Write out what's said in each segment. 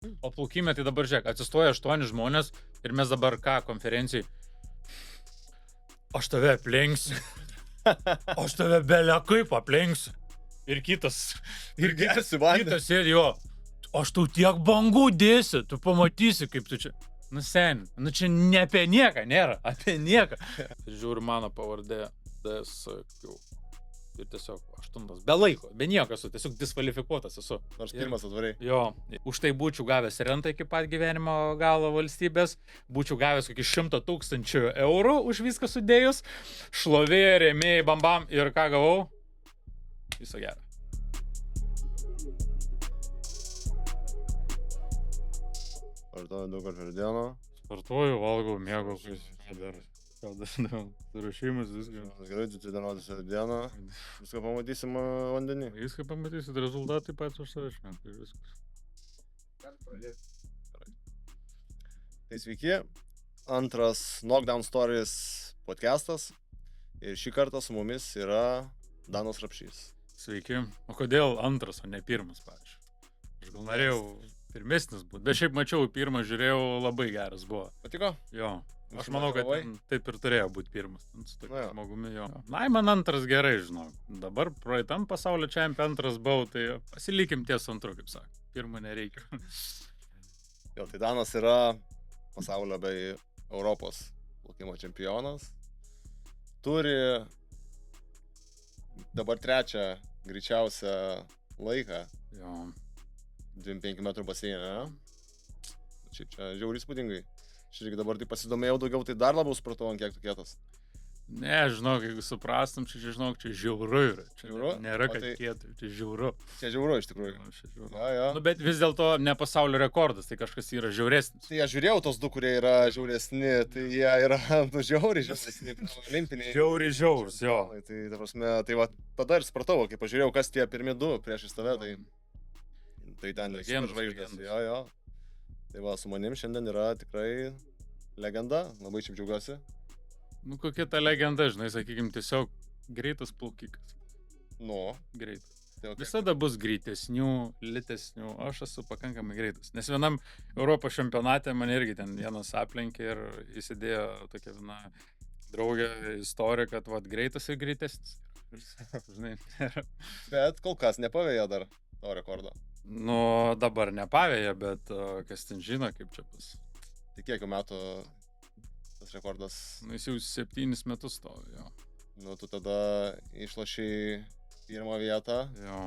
O plaukime tai dabar žiūrėk, atsistoja 8 žmonės ir mes dabar ką konferencijai. Aš tave aplenksiu. Aš tave belia kaip aplenksiu. Ir kitas sėdi jo. Aš tau tiek bangų dėsiu, tu pamatysi, kaip tu čia. Nu sen, nu čia ne apie nieką nėra, apie nieką. Žiūri mano pavardė, DSQ. Ir tiesiog 8, be laiko, be nieko esu, tiesiog diskvalifikuotas esu. Nors pirmas atvarai. Jo, už tai būčiau gavęs rentą iki pat gyvenimo galo valstybės, būčiau gavęs kokį 100 000 eurų už viską sudėjus, šlovė, rėmėjai, bambam ir ką gavau? Viso gero. Sportuoju 2 kartus per dieną. Sportuoju, valgau, mėgau, ką dar surašymus, viską. Gerai, 2 treniruotės per dieną. Viską pamatysim vandenį. Viską pamatysit, rezultatai pats už save švent, tai viskas. Tai sveiki, antras Knockdown Stories podcastas. Ir šį kartą su mumis yra Danas Rapšys. Sveiki. O kodėl antras, o ne pirmas, pavyzdžiui? Aš gal norėjau pirmesnis būti, bet šiaip mačiau, pirmą žiūrėjau, labai geras buvo. Patiko? Jo. Aš manau, kad taip ir turėjo būti pirmas. Su tokiu žmogumi, jo. Na, man antras gerai, žinau. Dabar praeitam pasaulio čempionate antras buvau, tai pasilikim ties antru, kaip sako. Pirmą nereikia. Jo, tai Danas yra pasaulio bei Europos plaukimo čempionas. Turi dabar 3 greičiausią laiką. Jo. 25 metrų baseinė. Šiaip čia žiauriai įspūdingai. Aš irgi dabar tai pasidomėjau daugiau, tai dar labiau supratau, ant kiek tu kietas. Ne, žinok, jeigu suprastam, čia žinok, čia žiauru yra. Čia žiauru? Nėra, kad kietai, čia žiauru. Čia žiauru iš tikrųjų. Ja. Nu, bet vis dėlto ne pasaulio rekordas, tai kažkas yra žiauresnis. Tai aš žiūrėjau tos 2, kurie yra žiauresni, tai jie yra žiauriai žiauresni, olimpiniai. Žiauriai žiaurus, jo. Tai ta prasme, tai va, tada ir supratau, kai pažiūrėjau, kas tie pirmi 2 prieš tave, tai ten žvaigždės. Jo. Tai va, su manim šiandien yra tikrai legenda, labai šiaip džiaugiuosi. Nu, kokia ta legenda, žinai, sakykime, tiesiog greitas plaukikas. Nu. Greitas. Tai okay. Visada bus greitesnių, litesnių, aš esu pakankamai greitas. Nes vienam Europos čempionate man irgi ten vienas aplenkė ir įsidėjo tokia viena draugė istorija, kad vat greitas ir greitesnis. Žinai, bet kol kas nepavėja dar to rekordo. Nu, dabar nepavėja, bet kas ten žino, kaip čia bus. Tai kiek metų tas rekordas? Nu, jis jau 7 metus stovi, jo. Nu, tu tada išlošiai 1 vietą. Jo,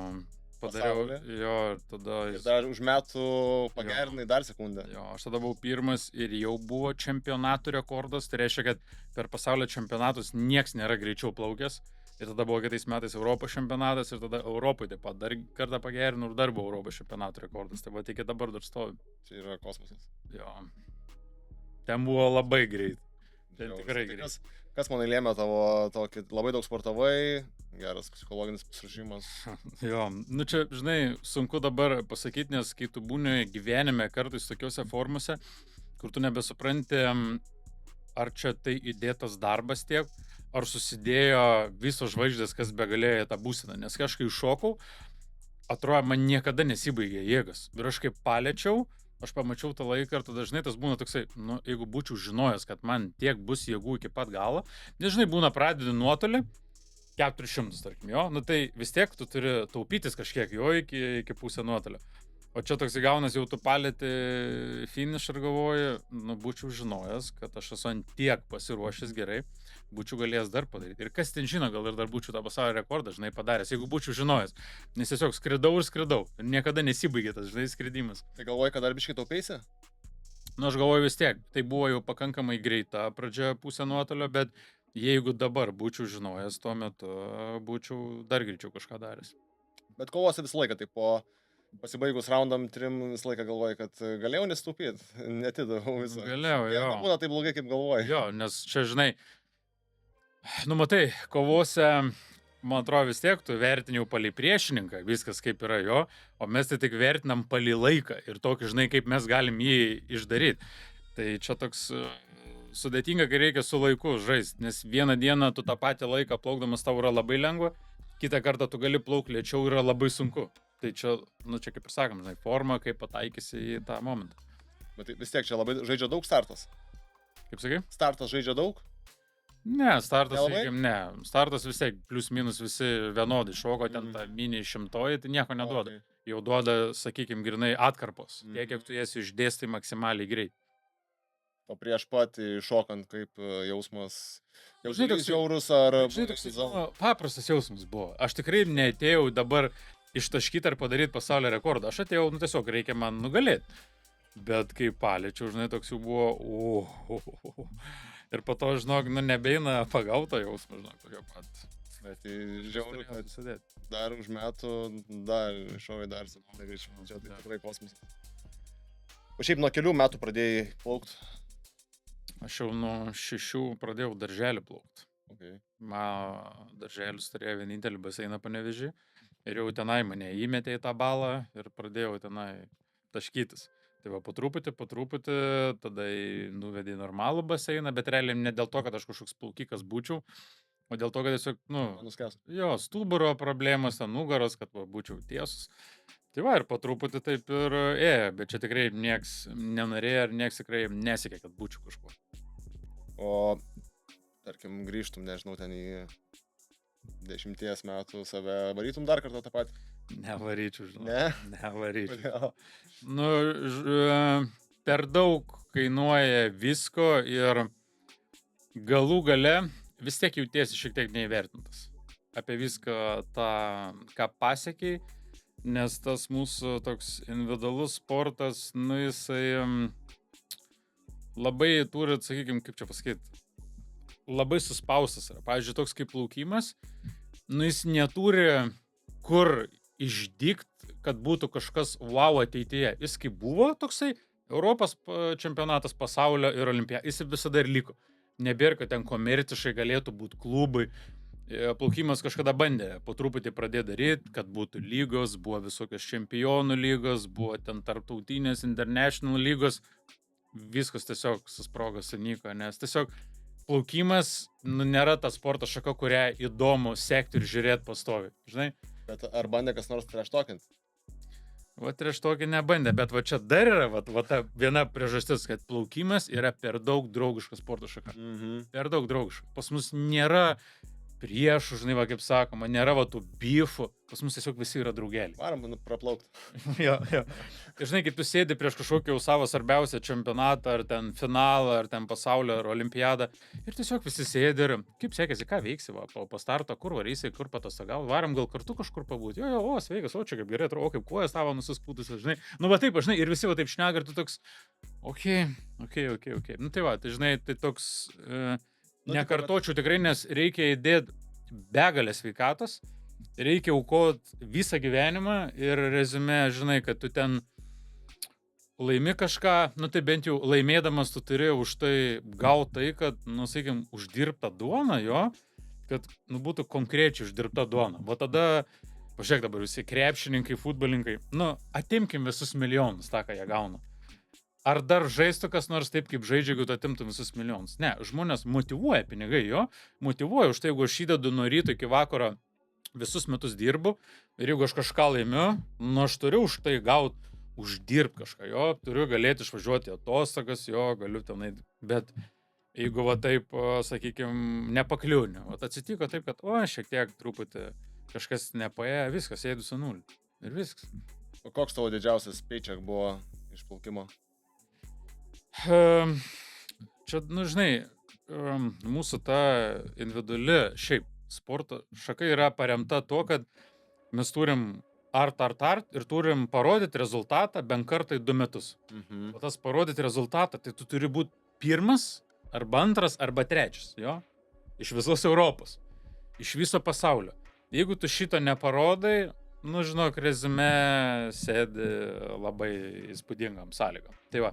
padariau, jo, ir tada... Ir dar už metų pagerinai dar sekundę. Jo, aš tada buvau pirmas ir jau buvo čempionatų rekordas, tai reiškia, kad per pasaulio čempionatus nieks nėra greičiau plaukęs. Ir tada buvo kitais metais Europos čempionatas ir tada Europai taip pat dar kartą pagerinau ir dar buvo Europos čempionatų rekordas. Tai va, tik dabar dar stovi. Čia yra kosmosas. Jo. Ten buvo labai greit. Ten tikrai greit. Kas manai lėmė tavo tokį, labai daug sportavai, geras psichologinis pasiruošimas? Jo, nu čia, žinai, sunku dabar pasakyti, nes kai tu būni gyvenime kartais tokiuose formuose, kur tu nebesupranti, ar čia tai įdėtas darbas tiek, ar susidėjo visos žvaigždės, kas begalėjo tą būseną. Nes kai aš kai šokau, atrodo, man niekada nesibaigė jėgas. Ir aš kaip paliečiau, aš pamačiau tą laiką ir tada dažnai tas būna toksai, nu, jeigu būčiau žinojęs, kad man tiek bus jėgų iki pat galo, nežinai, būna pradedi nuotolį, 400, tarkim, jo, nu tai vis tiek tu turi taupytis kažkiek jo iki pusę nuotolio. O čia toks įgaunas, jau tu palėti finiš ir galvoji, nu, būčiau žinojęs, kad aš esu ant tiek pasiruošęs gerai, būčiau galėjęs dar padaryti. Ir kas ten žino, gal ir dar būčiau tą pasaulio rekordą, žinai, padaręs, jeigu būčiau žinojęs. Nes tiesiog skridau. Ir niekada nesibaigė tas, žinai, skridimas. Tai galvoji, kad dar biškai taupeisi? Nu, aš galvoju vis tiek, tai buvo jau pakankamai greita pradžia pusę nuotolio, bet jeigu dabar būčiau žinojęs, tuo metu būčiau dar greičiau kažką daręs. Bet kovose visą laiką, tai po pasibaigus raundam 3 visą laiką galvoji, kad galėjau nestupyti, netidavau visą. Galėjau, jo. Būna taip blogai, kaip galvoji. Jo, nes čia, žinai, nu matai, kovose, man atrodo, vis tiek tu vertini jau palei priešininką, viskas kaip yra jo, o mes tai tik vertinam palei laiką ir tokį, žinai, kaip mes galim jį išdaryti. Tai čia toks sudėtinga, kai reikia su laiku žaisti, nes vieną dieną tu tą patį laiką plaukdamas tau yra labai lengva, kitą kartą tu gali plaukti lėčiau, yra labai sunku. Tai čia, nu čia kaip ir sakom, žinai, forma, kaip pataikysi į tą momentą. Bet vis tiek čia labai žaidžia daug startas. Kaip sakai? Startas žaidžia daug? Ne, startas, Nelabai? sakykim, ne. Startas vis tiek plius minus visi vienodai šoko, ten tą mini 100, tai nieko neduoda. Okay. Jau duoda, sakykim, grinai atkarpos. Tiek, kiek Mhm. tu jas išdėstai maksimaliai greit. O prieš pat šokant, kaip jausmas, Žinai, jausmas toks- jaurus ar... Žinai, toks paprastas jausmas buvo. Aš tikrai neatėjau dabar ištaškyti ar padaryti pasaulio rekordą. Aš atėjau, nu tiesiog reikia man nugalėti. Bet kai paliečiau, žinai, toks jau buvo... Ir po to, žinok, nu nebeina pagauto jausmą, žinok, tokio pat. Bet tai žiauru, kad Sėdėti. dar už metų, dar šovai dar sekundę greičiau. Čia tai tikrai kosmosas. O šiaip nuo kelių metų pradėjai plaukti. Aš jau nuo 6 pradėjau darželį plaukti. Okay. Mano darželis turėjo vienintelį baseiną Panevėžį. Ir jau tenai mane įmetė į tą balą ir pradėjau tenai taškytis. Tai va, po truputį, tada nuvedė į normalų baseiną, bet realiai ne dėl to, kad aš kažkoks plaukikas būčiau, o dėl to, kad tiesiog, nu, Nuskęs. jo, stuburo problemos, ten nugaros, kad va, būčiau tiesus. Tai va, ir po truputį taip ir ėjo, bet čia tikrai nieks nenorėjo ir nieks tikrai nesikė, kad būčiau kažkuo. O, tarkim, grįžtum, nežinau, ten į 10 metų save varytum dar kartą tą patį? Nevaryčiau, žinau. Ne? Nevaryčiau. Kodėl? Nu, per daug kainuoja visko ir galų gale vis tiek jautiesi šiek tiek neįvertintas. Apie viską tą, ką pasiekiai, nes tas mūsų toks individualus sportas, nu jisai labai turi, sakykime, kaip čia pasakyti, labai suspaustas yra. Pavyzdžiui, toks kaip plaukimas, nu jis neturi kur išdykt, kad būtų kažkas wow ateityje. Jis kaip buvo toksai Europos čempionatas, pasaulio ir olimpiada, jis visada ir liko. Nebėra, kad ten komerciškai galėtų būti klubai. Plaukimas kažkada bandė po truputį pradėti daryti, kad būtų lygos, buvo visokios čempionų lygos, buvo ten tarptautinės international lygos. Viskas tiesiog susprogo, sunyko, nes tiesiog plaukimas nėra ta sporto šaka, kurią įdomu sekti ir žiūrėti pastovi. Žinai? Bet ar bandė kas nors treštokint? Va treštokį nebandė, bet va čia dar yra va ta viena priežastis, kad plaukimas yra per daug draugiška sporto šaka. Per daug draugiška. Pas mus nėra priešų, žinai, va kaip sakoma, nėra va tų bifų, pas mus tiesiog visi yra draugeliai. Varom praplaukti. Jo. Ir žinai, kaip tu sėdi prieš kažkokį jau savo svarbiausią čempionatą, ar ten finalą, ar ten pasaulio, ar olimpiadą, ir tiesiog visi sėdi ir kaip sekėsi, ką veiksi, va, po starto, kur varysi, kur patostogauti, varom gal kartu kažkur pabūti, jo, o, sveikas, o čia kaip gerai atrodo, o kaip kojas tavo nusispūtusi, žinai, nu va taip, žinai, ir visi va taip šneka, ir tu toks, okei, nu tai va, tai žinai, tai toks, nekartočiau tikrai, nes reikia įdėti begalę sveikatos, reikia aukoti visą gyvenimą ir rezume, žinai, kad tu ten laimi kažką, nu tai bent jau laimėdamas tu turi už tai gauti tai, kad, nu sakykim, uždirbta duona jo, kad, nu, būtų konkrečiai uždirbta duona. Va tada, pažiūrėk dabar visi krepšininkai, futbolininkai, nu, atimkim visus milijonus tą, ką jie gauna. Ar dar žaistų kas nors taip, kaip žaidžia, jeigu tu atimtum visus milijonus? Ne, žmonės motyvuoja pinigai, jo, motyvuoja už tai, jeigu aš įdedu nuo ryto iki vakaro, visus metus dirbu, ir jeigu aš kažką laimiu, nu aš turiu už tai gauti, uždirbti kažką, jo, turiu galėti išvažiuoti atostogas, jo, galiu tenai, bet jeigu va taip, sakykime, nepakliūniu, va atsitiko taip, kad, o, šiek tiek truputį kažkas nepaėjo, viskas, sėdu su nuliu, ir viskas. O koks tavo didžiausias paycheck buvo iš plaukimo? Čia, nu, žinai, mūsų ta individuali šiaip sporto šaka yra paremta tuo, kad mes turim art ir turim parodyti rezultatą bent kartą į 2 metus. O tas parodyti rezultatą, tai tu turi būti pirmas, arba antras, arba trečias, jo? Iš visos Europos, iš viso pasaulio. Jeigu tu šito neparodai, nu, žinok, rezume sėdi labai įspūdingam sąlygom. Tai va.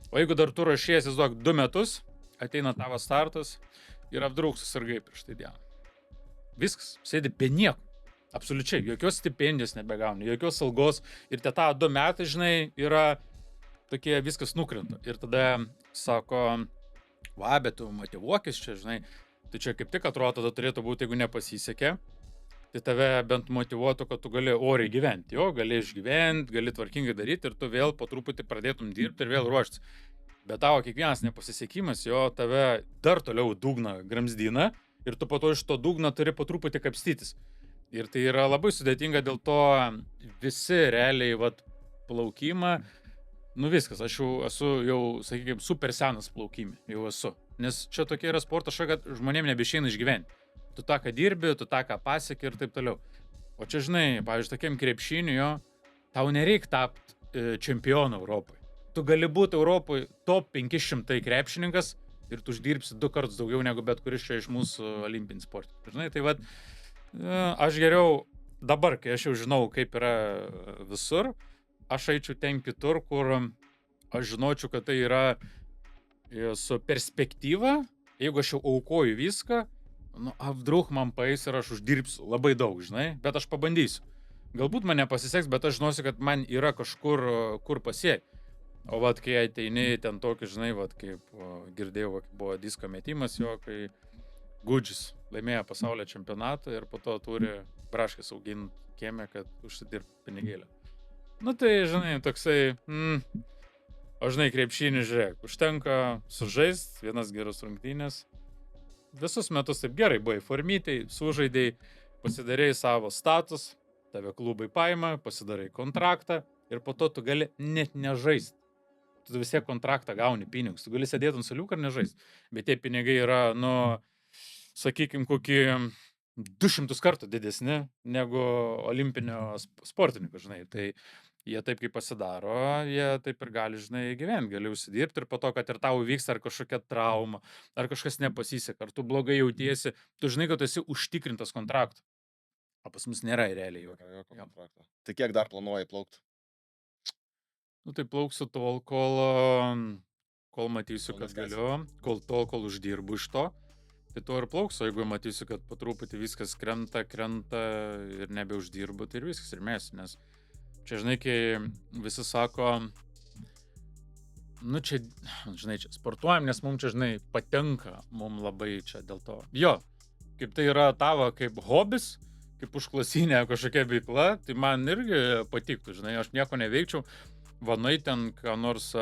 O jeigu dar tu ruošies, įsivaizduok, 2 metus, ateina tavo startas ir apdraug susirgai prieš tai dieną. Viskas, sėdi be nieko. Absoliučiai, jokios stipendijos nebegauni, jokios algos. Ir te tą 2 metai, žinai, yra tokie, viskas nukrenta. Ir tada sako, va, bet tu motyvuokis čia, žinai. Tai čia kaip tik atrodo, tada turėtų būti, jeigu nepasisekė, tai tave bent motyvuotų, kad tu gali oriai gyventi, jo, gali išgyventi, gali tvarkingai daryti ir tu vėl po truputį pradėtum dirbti ir vėl ruoštis. Bet tavo kiekvienas nepasisekimas, jo, tave dar toliau dugną gramzdina ir tu po to iš to dugno turi po truputį kapstytis. Ir tai yra labai sudėtinga, dėl to visi realiai, vat, plaukimą, nu viskas, aš jau esu, sakykime, super senas plaukime, jau esu. Nes čia tokia yra sporto šaka, kad žmonėm nebeišeina išgyventi. Tu tą, ką dirbi, tu tą, ką pasieki ir taip toliau. O čia, žinai, pavyzdžiui, tokiam krepšiniui, jo, tau nereik tapti čempionu Europoje. Tu gali būti Europoje top 500 krepšininkas ir tu uždirbsi 2 kartus daugiau negu bet kuris čia iš mūsų olimpinį sportą. Žinai, tai vat, aš geriau dabar, kai aš jau žinau, kaip yra visur, aš eičiau ten kitur, kur aš žinočiau, kad tai yra su perspektyva, jeigu aš jau aukoju viską, nu, apdruk man paeis ir aš uždirbsiu labai daug, žinai, bet aš pabandysiu. Galbūt man nepasiseks, bet aš žinosiu, kad man yra kažkur, kur pasiekti. O vat, kai ateini ten tokį, žinai, vat, kaip girdėjau, buvo disko metimas jo, kai Gudžis laimėjo pasaulio čempionatą ir po to turi braškės auginti kieme, kad užsidirbti pinigėlę. Nu tai, žinai, toksai, o žinai, krepšinį žiūrėk, užtenka sužaist, vienas geras rungtynės. Visus metus taip gerai buvai formytai, sužaidėjai, pasidarėjai savo status, tave klubai paima, pasidarai kontraktą ir po to tu gali net nežaist. Tu vis tiek kontraktą gauni pinigus, tu gali sėdėti ant suoliuką ir nežaist. Bet tie pinigai yra, nu, sakykime, kokį 200 kartų didesni negu olimpinio sportininko, žinai. Tai jie taip kaip pasidaro, jie taip ir gali, žinai, gyventi, gali užsidirbti ir po to, kad ir tau vyksta ar kažkokia trauma, ar kažkas nepasiseka, ar tu blogai jautiesi, tu žinai, kad tu esi užtikrintas kontraktų. O pas mus nėra realiai jokio kontrakto. Tai kiek dar planuoji plaukti? Nu tai plauksiu tol, kol matysiu, kad galiu, kol uždirbu iš to. Tai to ir plauksiu, jeigu matysiu, kad po truputį viskas krenta ir nebeuždirbu, tai ir viskas ir mesiu, nes čia, žinai, kai visi sako, nu čia, žinai, čia sportuojam, nes mums čia, žinai, patenka mums labai čia dėl to. Jo, kaip tai yra tavo kaip hobis, kaip užklasinė kažkokia veikla, tai man irgi patiktų, žinai, aš nieko neveikčiau, vanai ten, ką nors,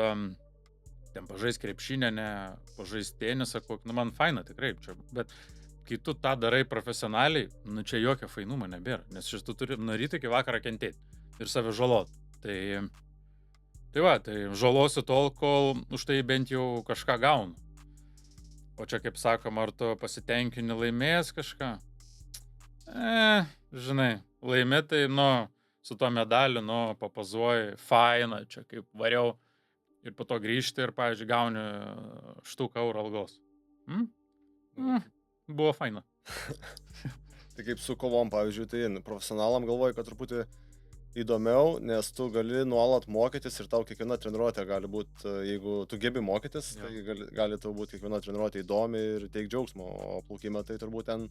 ten pažais krepšinę, ne, pažais tenisą, nu man faina tikrai, čia, bet kai tu tą darai profesionaliai, nu čia jokio fainumo nebėra, nes šis tu turi nuo ryto iki vakarą kentėti ir save žalot. Tai žalosiu tol, kol už tai bent jau kažką gaunu. O čia, kaip sakom, ar tu pasitenkini laimėjęs kažką? Žinai, laimėtai, nu, su tuo medaliu, nu, papazuoji, faina, čia kaip variau ir po to grįžti ir, pavyzdžiui, gauni štuką eurų algos. Buvo faina. Tai kaip su kovom, pavyzdžiui, tai profesionalam galvoju, kad truputį įdomiau, nes tu gali nuolat mokytis ir tau kiekviena treniruotė gali būti, jeigu tu gebi mokytis, tai gali tau būti kiekviena treniruotė įdomi ir teik džiaugsmo, o plaukime tai turbūt ten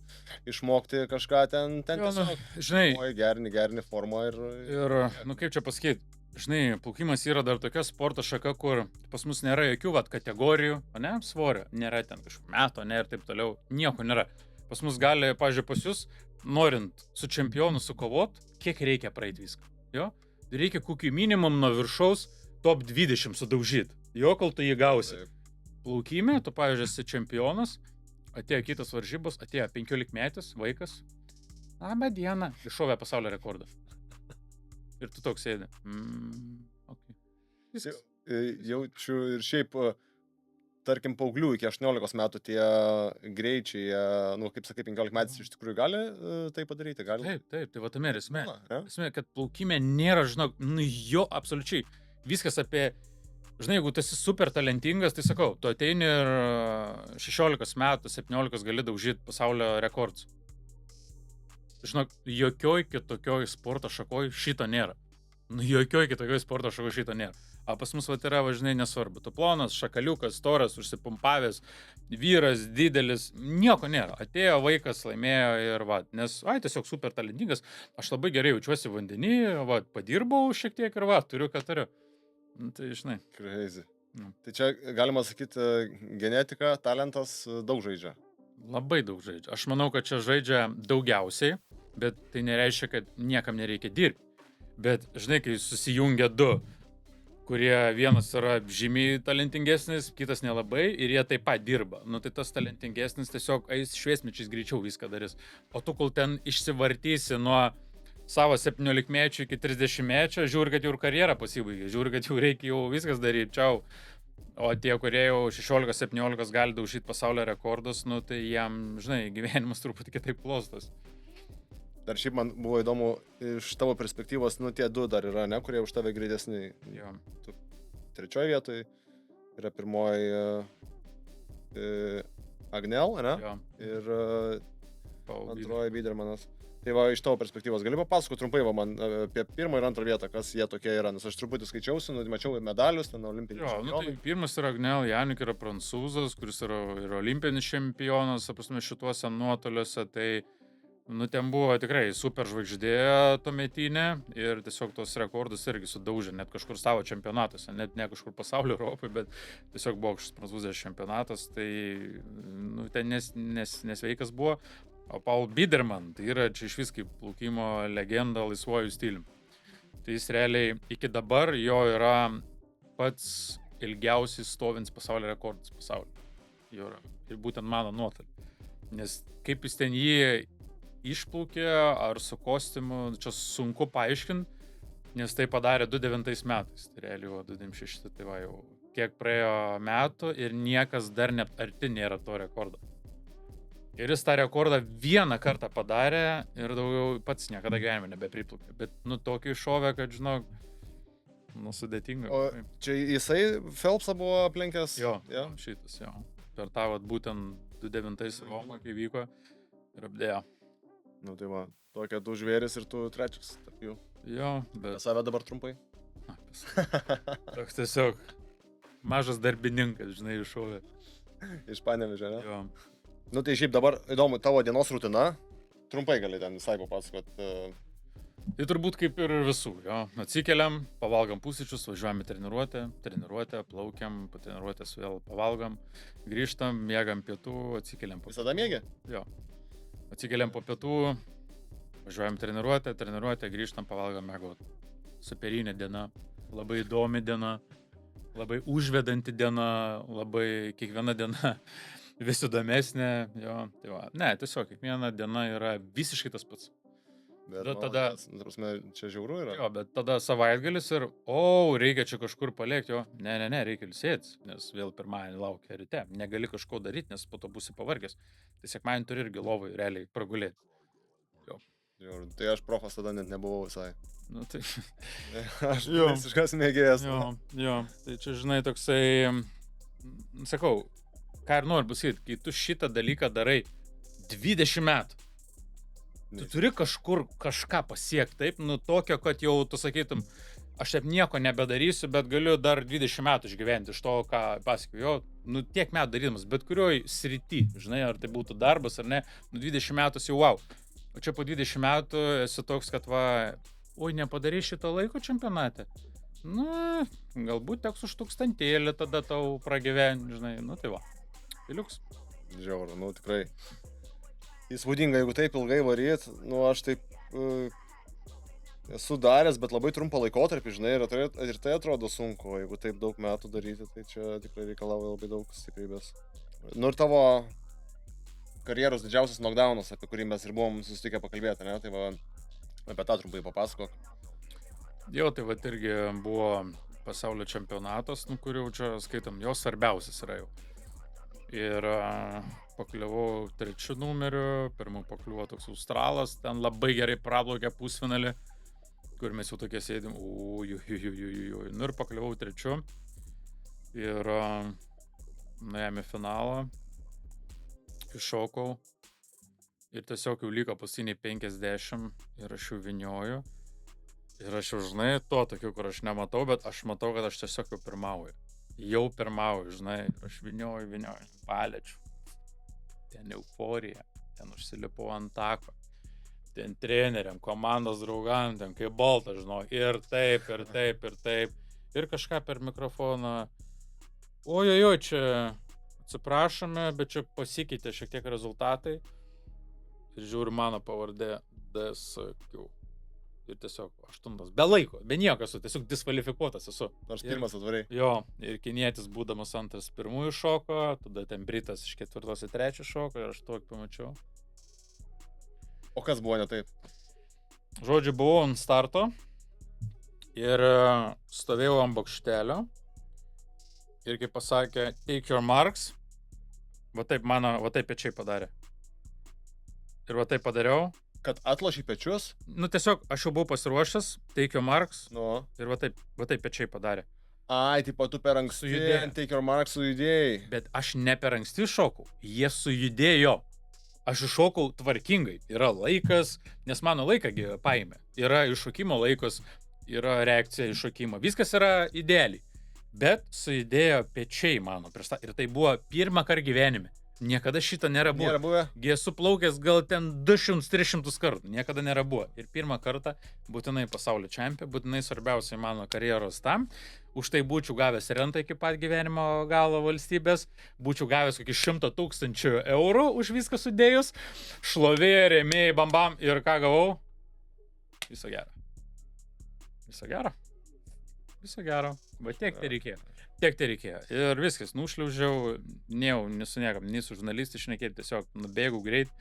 išmokti kažką ten tiesiog, žinai, gerini formą ir, nu kaip čia pasakyti, žinai, plaukimas yra dar tokia sporto šaka, kur pas mus nėra jokių kategorijų, ne, svorio, nėra ten kažkokių metų, ne, ir taip toliau, nieko nėra. Pas mus gali, pažiūrėjau, pas jūs, norint su čempionu sukovot, kiek reikia praeiti viską. Jo? Reikia kokį minimum nuo viršaus top 20 sudaužyti. Jo, kol tu jį gausi. Plaukime, tu, pavyzdžiui, esi čempionas, atėjo kitas varžybos, atėjo 15 metis vaikas. Labą dieną. Iššovė pasaulio rekordą. Ir tu toks sėdi. Okay. Jaučiu ir šiaip, tarkim, paauglių iki 18 metų tie greičiai, nu, kaip sakai, 15 metais iš tikrųjų gali tai padaryti, gali? Taip, tai va tame ir esmė. Esmė, kad plaukime nėra, žinok, nu jo, absoliučiai. Viskas apie, žinai, jeigu tu esi super talentingas, tai sakau, tu ateini ir 16 metų, 17 gali daužyti pasaulio rekordus. Žinok, jokioj kitokioj sporto šakoj šito nėra. Nu, jokioj kitokioj sporto šakoj šito nėra. O pas mus yra, važinai, nesvarbu. Tu plonas, šakaliukas, storas, užsipumpavęs, vyras, didelis, nieko nėra. Atėjo vaikas, laimėjo ir nes, tiesiog super talentingas, aš labai gerai jaučiuosi vandenį, padirbau šiek tiek ir turiu, ką turiu. Nu, tai, žinai. Crazy. Tai čia, galima sakyti, genetika, talentas daug žaidžia. Labai daug žaidžia. Aš manau, kad čia žaidžia daugiausiai, bet tai nereiškia, kad niekam nereikia dirbti. Bet, žinai, kai susijungia du, kurie vienas yra žymiai talentingesnis, kitas nelabai ir jie taip pat dirba. Nu, tai tas talentingesnis tiesiog eis šviesmečiais greičiau viską darys. O tu, kol ten išsivartysi nuo savo 17-mečio iki 30-mečio, žiūri, kad jau ir karjera pasibaigė, žiūri, kad jau reikia jau viskas daryti, čiau. O tie, kurie jau 16-17 gali daužyti pasaulio rekordus, nu, tai jam, žinai, gyvenimas truputį kitaip klostos. Dar šiaip man buvo įdomu, iš tavo perspektyvos, nu tie du dar yra, ne, kurie už tave greitesni. Jo. Tu trečioje vietoje yra pirmoji Agnel, ne? Jo. Ir Paul antroji Bidermanas. Tai va, iš tavo perspektyvos gali papasakoti trumpai va, man apie pirmą ir antrą vietą, kas jie tokie yra, nes aš truputį skaičiausi, nu, mačiau medalius, ten olimpinius Jo, nu, tai pirmas yra Agnel Janik, yra prancūzas, kuris yra ir olimpinis čempionas, aprasme, šituose nuotoliuose, tai nu, ten buvo tikrai super žvaigždė tuometinė ir tiesiog tos rekordus irgi sudaužė, net kažkur savo čempionatuose, net ne kažkur pasaulio Europai, bet tiesiog buvo kažkoks prancūzijos čempionatas, tai nu, ten nesveikas buvo. O Paul Biderman, tai yra čia iš vis kaip plaukimo legenda laisvuoju stiliumi. Tai jis realiai iki dabar jo yra pats ilgiausiai stovins pasaulio rekordas pasaulyje. Jo yra. Ir būtent mano nuotolį. Nes kaip jis ten jį išplaukė ar su kostiumu, čia sunku paaiškinti, nes tai padarė 2009 metais. Tai realiai buvo 2006, tai va jau kiek praėjo metų ir niekas dar net arti nėra to rekordo. Ir jis tą rekordą vieną kartą padarė ir daugiau pats niekada gyvenime nebepriplaukė. Bet, nu, tokį šovę, kad, žinok, nu, sudėtinga. O čia jisai Phelpsą buvo aplenkęs? Jo, šitas, jo. Per tą, vat, būtent 2009 Romą, kai vyko ir apdėjo. Nu, tai va, tokia du žvėris ir tu trečias tarp jų. Jo, bet... Save dabar trumpai? Toks tiesiog mažas darbininkas, žinai, iššovė. Iš Panevėžio, ne? Jo. Nu tai šiaip dabar įdomu, tavo dienos rutina, trumpai gali ten visai papasakot. Tai turbūt kaip ir visų, jo. Atsikeliam, pavalgam pusryčius, važiuojam į treniruotę, plaukiam, po treniruotės vėl pavalgam, grįžtam, miegam pietų, atsikeliam po... Visada miegi? Jo. Atsikeliam po pietų, važiuojam treniruotę, grįžtam, pavalgam, miegot. Superinė diena, labai įdomi diena, labai užvedanti diena, labai kiekviena diena vis įdomesnė, jo, tai va. Ne, tiesiog kiekviena diena yra visiškai tas pats. Bet tada, čia žiauru yra. Jo, bet tada savaitgalis ir, reikia čia kažkur palėkti, jo. Ne, reikia ilsėtis, nes vėl pirmadienį laukia ryte. Negali kažko daryti, nes po to būsi pavargęs. Tai sekmadienį turi irgi lovai realiai pragulėti. Jo. Tai aš profas tada net nebuvau visai. Nu, tai... aš visiškas mėgėjas. Jo, tai čia, žinai, toksai, sakau, ką ir noriu pasakyti, kai tu šitą dalyką darai 20 metų, tu turi kažkur kažką pasiekti, taip, nu tokio, kad jau tu sakytum, aš taip nieko nebedarysiu, bet galiu dar 20 metų išgyventi iš to, ką pasakiau, jo, nu tiek metų darydamas, bet kurioj srity, žinai, ar tai būtų darbas ar ne, nu 20 metų jau wow. O čia po 20 metų esi toks, kad va, nepadarei šitą laiko čempionate. Nu, galbūt teks už 1000 tada tau pragyventi, žinai, nu tai va. Liuks. Žiauru, nu tikrai įspūdinga, jeigu taip ilgai varyt, nu aš taip esu daręs, bet labai trumpą laikotarpį, žinai, ir tai atrodo sunku, jeigu taip daug metų daryti, tai čia tikrai reikalauja labai daug stiprybės. Nu ir tavo karjeros didžiausias knockdownas, apie kurį mes ir buvom susitikę pakalbėti, ne, tai va, apie tą trumpai papasakok. Jo, tai va irgi buvo pasaulio čempionatas, nu kur jau čia skaitam, jo svarbiausias yra jau. Ir pakliuvau 3 numeriu, pirmą pakliuvo toks Australas, ten labai gerai praplaukė pusfinalį, kur mes jau tokie sėdim, nu ir pakliuvau 3 ir nuėjome finalą, iššokau ir tiesiog jau liko paskutiniai 50 ir aš jau vinioju ir aš jau, žinai, to tokiu, kur aš nematau, bet aš matau, kad aš tiesiog jau pirmauju. Jau pirmauju, žinai, aš vinioju, paliečiu. Ten euforija, ten užsilipau ant tako, ten treneriam, komandos draugam, ten kaip balta, žinau, ir taip. Ir kažką per mikrofoną, čia atsiprašome, bet čia pasikeitė šiek tiek rezultatai. Ir žiūri mano pavardė, tada sakiau. Ir tiesiog 8. Be laiko, be nieko esu, tiesiog diskvalifikuotas esu. Nors pirmas atvarai. Jo, ir kinietis būdamas 2 pirmųjų šoko, tada ten britas iš 4 į 3 šoko ir aš tokį pamačiau. O kas buvo ne taip? Žodžiu, buvau ant starto ir stovėjau ant bokštelio ir kaip pasakė, take your marks, va taip pečiai padarė. Ir va taip padariau. Kad atlošį pečius? Nu tiesiog aš jau buvau pasiruošęs, take your marks ir va taip pečiai padarė. Ai, tipo tu per anksti, take your marks sujudėjai. Bet aš ne per anksti šokau, jie sujudėjo. Aš iššokau tvarkingai, yra laikas, nes mano laiką paėmė. Yra iššokimo laikas, yra reakcija iššokimo, viskas yra idealiai. Bet sujudėjo pečiai mano prieš tą ir tai buvo pirmą kartą gyvenime. Niekada šito nėra buvę. Nėra buvę? Esu plaukęs gal ten 200-300 kartų. Niekada nėra buvę. Ir pirmą kartą būtinai pasaulio čempionė, būtinai svarbiausiai mano karjeros tam. Už tai būčiau gavęs rentą iki pat gyvenimo galo valstybės. Būčiau gavęs kokį 100 000 eurų už viską sudėjus. Šlovė, rėmėjai, bambam. Ir ką gavau? Viso gero. Viso gero. Viso gero. Va tiek tai reikėjo. Tiek tai reikėjo. Ir viskas, nušliaužiau, nesu niekam, nei su žurnalistai šnekėti, tiesiog nubėgau greit.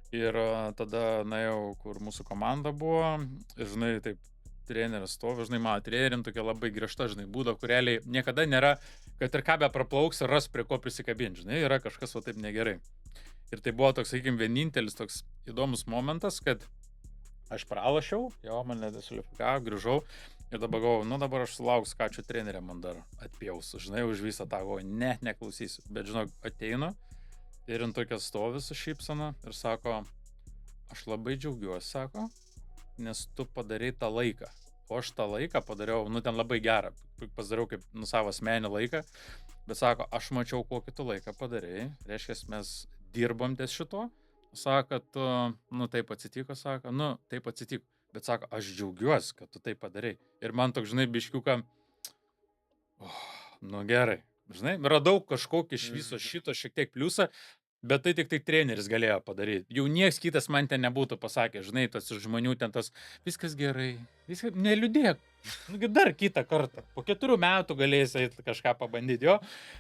Ir tada nuėjau, kur mūsų komanda buvo. Ir, žinai, taip, treneris stovi, žinai, mano trenerin tokia labai griežta, žinai, būdo, kureliai niekada nėra, kad ir ką be praplauks ir ras prie ko prisikabinti, žinai, yra kažkas va taip negerai. Ir tai buvo toks, sakykim, vienintelis toks įdomus momentas, kad aš pralašiau, jo, mane desulifikavo, grįžau. Ir dabar galvoju, nu dabar aš sulauksiu, ką čia trenerė man dar atpjaus, žinai, už visą tą galvoju, neklausysiu. Bet, žinok, ateinu ir ant tokia stovi su šypsena ir sako, aš labai džiaugiuosi, sako, nes tu padarei tą laiką. O aš tą laiką padariau, nu ten labai gerą, pasidariau kaip savo asmenį laiką, bet sako, aš mačiau, kokį tu laiką padarei, reiškia, mes dirbam ties šito, sako, kad, nu taip atsitiko, sako, nu taip atsitiko. Bet sako, aš džiaugiuosi, kad tu tai padarai. Ir man toks, žinai, biškiuką, nu gerai, žinai, radau kažkokį iš viso šito šiek tiek pliusą, bet tai tik treneris galėjo padaryti. Jau nieks kitas man ten nebūtų pasakė, žinai, tas žmonių ten tas, viskas gerai, viskas, neliūdėk, dar kitą kartą, po 4 metų galėsi kažką pabandyti, jo,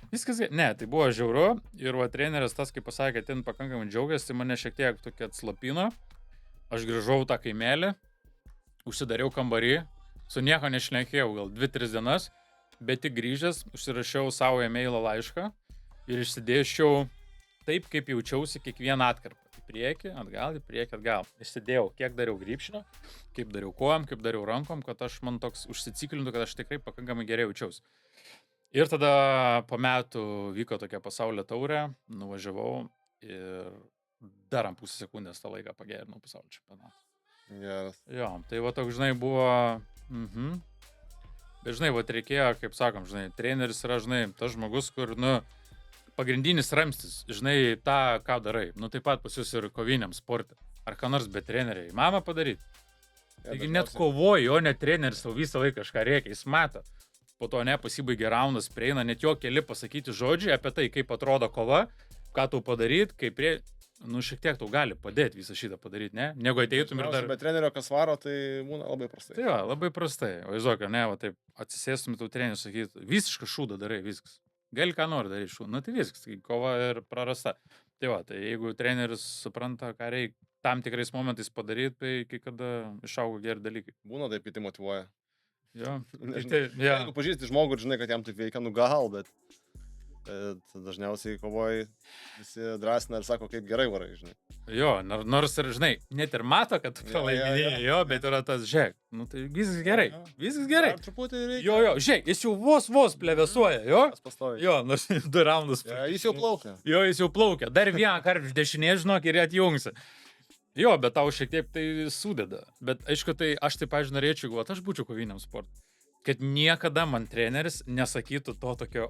viskas gerai. Ne, tai buvo žiauru ir va treneris tas, kaip pasakė, ten pakankamai džiaugiasi, tai mane šiek tiek tokia atslapino, aš grįžau tą kaimelį. Užsidariau kambarį, su nieko nešnekėjau gal 2-3 dienas, bet tik grįžęs užsirašiau savo e-mailo laišką ir išsidėščiau taip, kaip jaučiausi kiekvieną atkarpą. Į priekį, atgal, į priekį, atgal. Išsidėjau, kiek dariau grybšnio, kaip dariau kojom, kaip dariau rankom, kad aš man toks užsiciklintų, kad aš tikrai pakankamai gerai jaučiausi. Ir tada po metų vyko tokia pasaulio taurė, nuvažiavau ir dar ant pusę sekundės tą laiką pagerinau pasaulio čempionatą. Yes. Jo, tai va toks, žinai, buvo, bet, žinai, va reikėjo, kaip sakom, žinai, treneris yra, žinai, tas žmogus, kur, nu, pagrindinis ramstis, žinai, tą, ką darai, nu, taip pat pas jūs ir koviniam sporte, ar ką nors be treneriai, įmanoma padaryti. Taigi net kovoji, o ne treneris savo visą laiką kažką reikia, jis mato, po to nepasibaigė raundas, prieina, net jo keli pasakyti žodžiai apie tai, kaip atrodo kova, ką tau padaryti, kaip prie... Nu, šiek tiek tau gali padėti visą šitą padaryti, ne? Negu ateitum ir dar... Bet trenerio kas varo, tai būna labai prastai. Tai jo, labai prastai. O įzok, ne, va taip, atsisėstum tau treneriui sakyti, visišką šūdą darai, viskas. Gali ką nori daryti šūdą, nu tai viskas, tai kova ir prarasta. Tai va, tai jeigu treneris supranta, ką reikia tam tikrais momentais padaryti, tai kai kada išauga geri dalykai. Būna taip, kiti motyvuoja. Jo. Jeigu pažįsti žmogų ir žinai, kad jam taip veikia, nu gal, bet dažniausiai kovoji visi drąsina ir sako, kaip gerai varai, žinai. Jo, nors ir, žinai, net ir mato, kad tu pralaiminėjai, jo, bet yra tas, žiūrėk, nu tai viskas gerai, viskas gerai. Jo, žiūrėk, jis jau vos plevesuoja, jo? Jo, nors 2 raundus. Jis jau plaukia. Jo, jis jau plaukia. Dar vieną kartą iš dešinės, žinok, ir atjungsi. Jo, bet tau šiek tiek tai sudeda. Bet aišku, tai aš taip, pavyzdžiui, norėčiau, jeigu aš būčiau koviniam sportui. Kad niekada man treneris nesakytų to tokio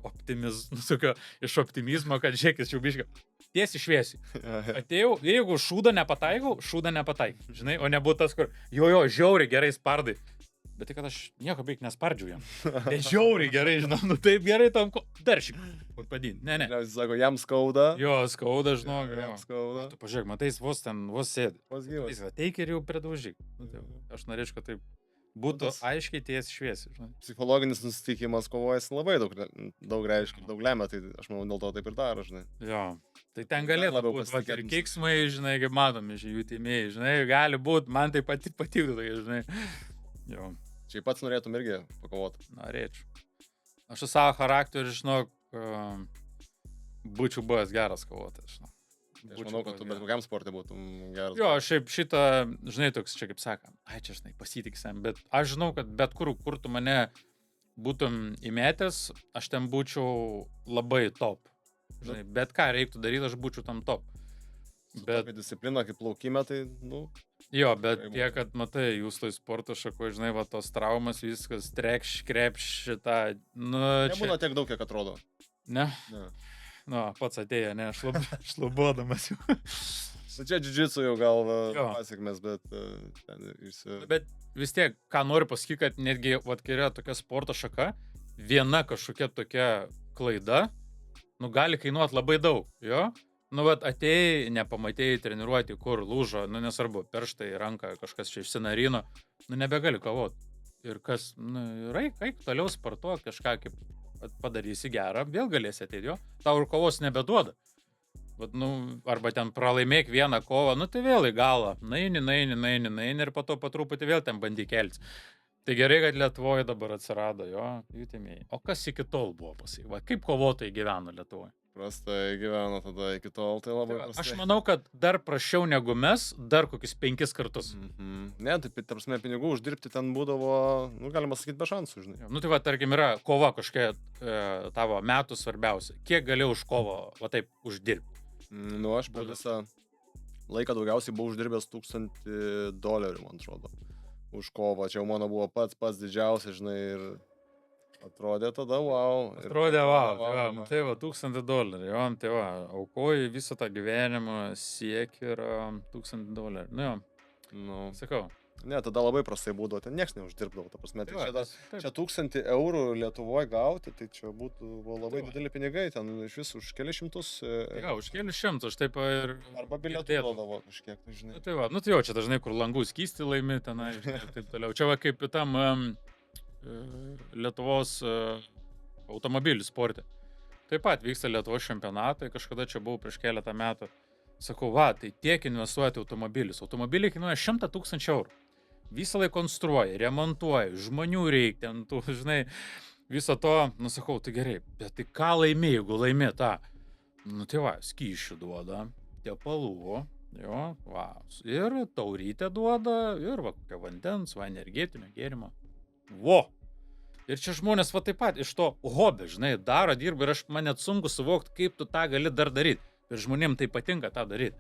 iš optimizmo, kad žiūrėkis jau biškai. Tiesiai šviesiai. Atėjau, jeigu šūdą nepataikau, žinai, o nebūtų tas, kur jo, žiauriai gerai spardai. Bet tik, kad aš nieko beveik nespardžiu jam. Žiauriai gerai, žinau, nu taip gerai tam, dar šiek tiek padint. Ne. Tikriausiai sako, jam skauda. Jo, skauda, žinau. Jam skauda. Tu pažiūrėk, matai, vos sėdi. Vos gyvas. Ateik ir jau pridaužyk. Nu, tai, aš norėčiau, kad taip būtų aiškiai tiesiai šviesiai. Žinai. Psichologinis nusiteikimas kovojasi labai daug reiškia, daug lemia, tai aš manau, dėl to taip ir daro, žinai. Jo, tai ten galėtų labiau būti ir pasitikėt. keiksmai, žinai, kaip matome iš jų teimėjai, žinai, gali būti, man tai patiktų, tai, žinai. Jo, Čia pats norėtum irgi pakovoti. norėčiau. Aš su savo charakteriu, žinok, būčiau buvęs geras kovotojas, žinok. Aš manau, kad tu bet kokiam sportui būtum geras. Jo, šiaip šitą, žinai, toks čia kaip sakant, čia, žinai, pasitiksim, bet aš žinau, kad bet kur tu mane būtum įmetęs, aš ten būčiau labai top. Žinai, bet ką reiktų daryti, aš būčiau tam top. Bet disciplina kaip plaukime, tai, nu... Jo, bet tie, kad matai, jūs toj sporto šako, žinai, va tos traumas, viskas, trekš, krepš, šitą, nu... Nebūna tiek daug, kiek atrodo. Ne? Ne. Nu, pats atėjo, ne, šlubuodamas jau. Čia džiudžitsu jau gal pasiekmes, bet... Bet vis tiek, ką noriu pasakyti, kad netgi, vat, kai yra tokia sporto šaka, viena kažkokia tokia klaida, nu, gali kainuoti labai daug, jo? Nu, vat, atėjai, nepamatėjai treniruoti, kur lūžo, nu, nesvarbu, pirštai, ranka, kažkas čia išsinarino, nu, nebegali kovoti. Ir kas, nu, eik toliau sportuok, kažką kaip padarysi gerą, vėl galėsi ateiti, jo? Tau ir kovos nebeduoda. Vat, nu, arba ten pralaimėk vieną kovą, nu, tai vėl į galą. Naini ir po to patruputį vėl ten bandy keltis. Tai gerai, kad Lietuvoje dabar atsirado, jo, jūtimėjai. O kas iki tol buvo pasai? Va, kaip kovotojai gyveno Lietuvoje? Prastai gyveno tada iki tol, tai labai prastai. Aš manau, kad dar prašiau negu mes, dar kokius 5 kartus. Ne, tai, tarpsime, pinigų uždirbti ten būdavo, nu, galima sakyti, be šansų, žinai. Nu, tai va, tarkim, yra kova kažkokia tavo metų svarbiausia. Kiek gali už kovą, va taip, uždirbti? Nu, aš per visą laiką daugiausiai buvau uždirbęs $1000, man atrodo, už kovą. Čia jau mano buvo pats didžiausias, žinai, ir... Atrodė tada, wow. Atrodė, wow. Tai va, $1000. Jo, tai va, aukoji visą tą gyvenimą, sieki ir $1000. Nu, jo. Nu, sakau. Ne, tada labai prastai būdavo, ten nieks neuždirbdavo, ta prasme. Tai čia €1000 Lietuvoje gauti, tai čia buvo labai dideli pinigai, ten iš vis už kelius šimtus. Ja, už kelius šimtus, aš taip ir... Arba bilietų duodavo kažkiek, tai žinai. Tai va, nu tai jau čia dažnai, kur langų skysti laimi tenai, žinai, ir taip toliau. Čia va, kaip tam... Lietuvos automobilių sporte. Taip pat vyksta Lietuvos čempionatai, kažkada čia buvau prieš keletą metų. Sakau, va, tai tiek investuoti automobilius. Automobiliai kainuoja €100,000. Visą laiką konstruoja, remontuoja, žmonių reikia, ten, tu, žinai, viso to, nu sakau, tai gerai, bet tai ką laimė, jeigu laimė tą? Nu tai va, skyšių duoda, tepalų, jo, va, ir taurytę duoda, ir va, kokia vandens, va, energetinio gėrimo. Vo. Ir čia žmonės va taip pat iš to hobio, žinai, daro, dirba ir man net sunku suvokti, kaip tu tą gali dar daryti. Ir žmonėms tai patinka tą daryti.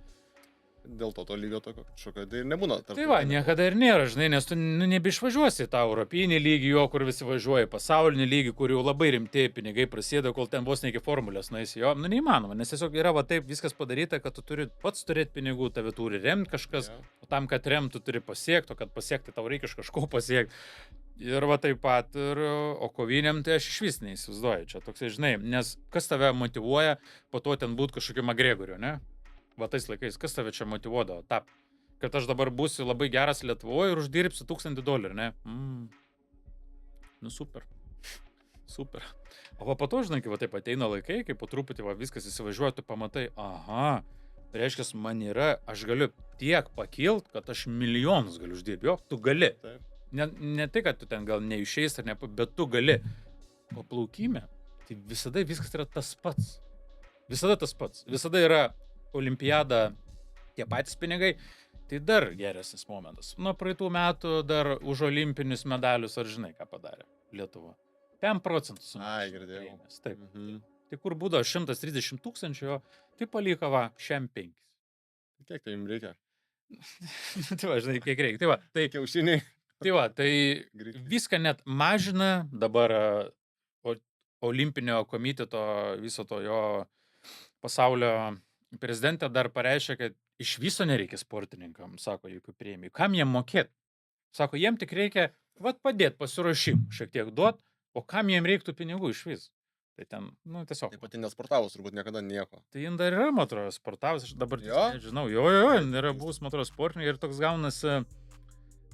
Dėl to lygio tokio kažkokio, tai ir nebūna. Tai va, niekada ir nėra, žinai, nes tu nebeišvažiuosi tą europinį lygį, jo, kur visi važiuoja, pasaulinį lygį, kur jau labai rimti pinigai prasideda, kol ten vos ne iki formulės nueisi, jo, nu neįmanoma, nes tiesiog yra va taip viskas padaryta, kad tu turi pats turėti pinigų, tave turi remti kažkas, o tam, kad remti, tu turi pasiekti, o kad pasiekti tau reikia kažko pasiekti. Ir va taip pat, o koviniam tai aš iš vis neįsivaizduoju, čia toksai, žinai, nes kas tave motyvuoja, po to ten būti kažkokiu McGregoriu, ne? Va tais laikais, kas tave čia motyvuodavo, tap, kad aš dabar būsiu labai geras Lietuvoje ir uždirbsiu $1000, ne? Nu super, super. O va po to, žinai, kai va taip ateina laikai, kai po truputį va viskas įsivažiuoja, tu pamatai, aha, reiškia, man yra, aš galiu tiek pakilt, kad aš milijonus galiu uždirbti, jo, tu gali. Taip. Ne tai, kad tu ten gal neišeis, bet tu gali. O plaukime, tai visada viskas yra tas pats. Visada tas pats. Visada yra olimpiada tie patys pinigai. Tai dar geresnis momentas. Nuo praeitų metų dar už olimpinius medalius, ar žinai, ką padarė Lietuva. 5%. Ai, girdėjau. Taip. Tai kur būdavo 130,000, tai paliko va, šiam 5. Kiek tai jums reikia? Tai va, žinai, kiek reikia. Tai va, tai... Kiaušiniai. Tai va, tai viską net mažina dabar olimpinio komiteto viso to jo pasaulio prezidentė dar pareiškia, kad iš viso nereikia sportininkam, sako, jokių premijų. Kam jiem mokėti? Sako, jiem tik reikia vat padėt pasiruošimą, šiek tiek duot, o kam jiem reiktų pinigų iš vis? Tai ten, nu, tiesiog. Taip pat nesportavus turbūt niekada nieko. Tai jin dar yra, man atrodo, sportavus, aš dabar Jo? nežinau, jo, jin yra buvus, man atrodo, sportininkė ir toks gaunasi,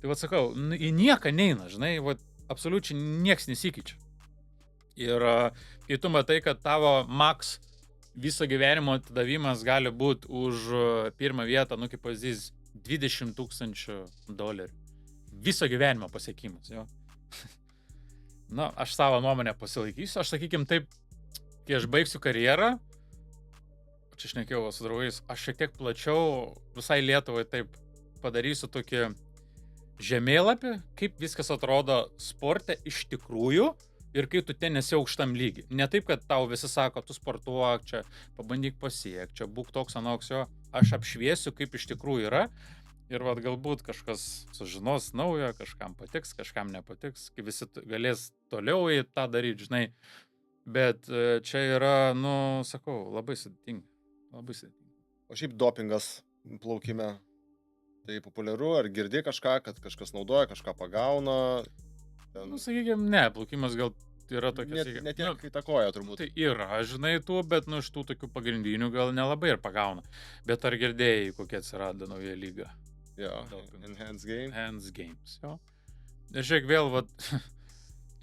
tai vat sakau, į nieką neina, žinai, vat absoliučiai nieks nesikeičia. Ir kai tu matai, kad tavo max viso gyvenimo atidavimas gali būti už pirmą vietą, nu kaip pavyzdys, $20,000. Viso gyvenimo pasiekimas, jo. Na, aš savo nuomonę pasilaikysiu, aš sakykim taip, kai aš baigsiu karjerą, čia šnekėjau su draugais, aš šiek tiek plačiau visai Lietuvai taip padarysiu tokį žemėlapį, kaip viskas atrodo sporte iš tikrųjų ir kai tu ten esi aukštam lygi. Ne taip, kad tau visi sako, tu sportuok, čia pabandyk pasiekti, čia būk toks anoks, jo. Aš apšviesiu, kaip iš tikrųjų yra. Ir vat galbūt kažkas sužinos naujo, kažkam patiks, kažkam nepatiks, kai visi galės toliau į tą daryti, žinai. Bet čia yra, nu, sakau, labai sudėtinga. Labai sudėtinga. O šiaip dopingas plaukime, tai populiaru, ar girdi kažką, kad kažkas naudoja, kažką pagauna? Ten... Nu, sakykime, ne, plaukimas gal yra tokia... Net tiek įtakoja turbūt. Tai yra, žinai, tų, bet nu iš tų tokių pagrindinių gal nelabai ir pagauna. Bet ar girdėjai, kokia atsirado nauja lyga? Jo, Enhanced Games. Enhanced Games, jo. Ir žiūrėk, vėl, vat,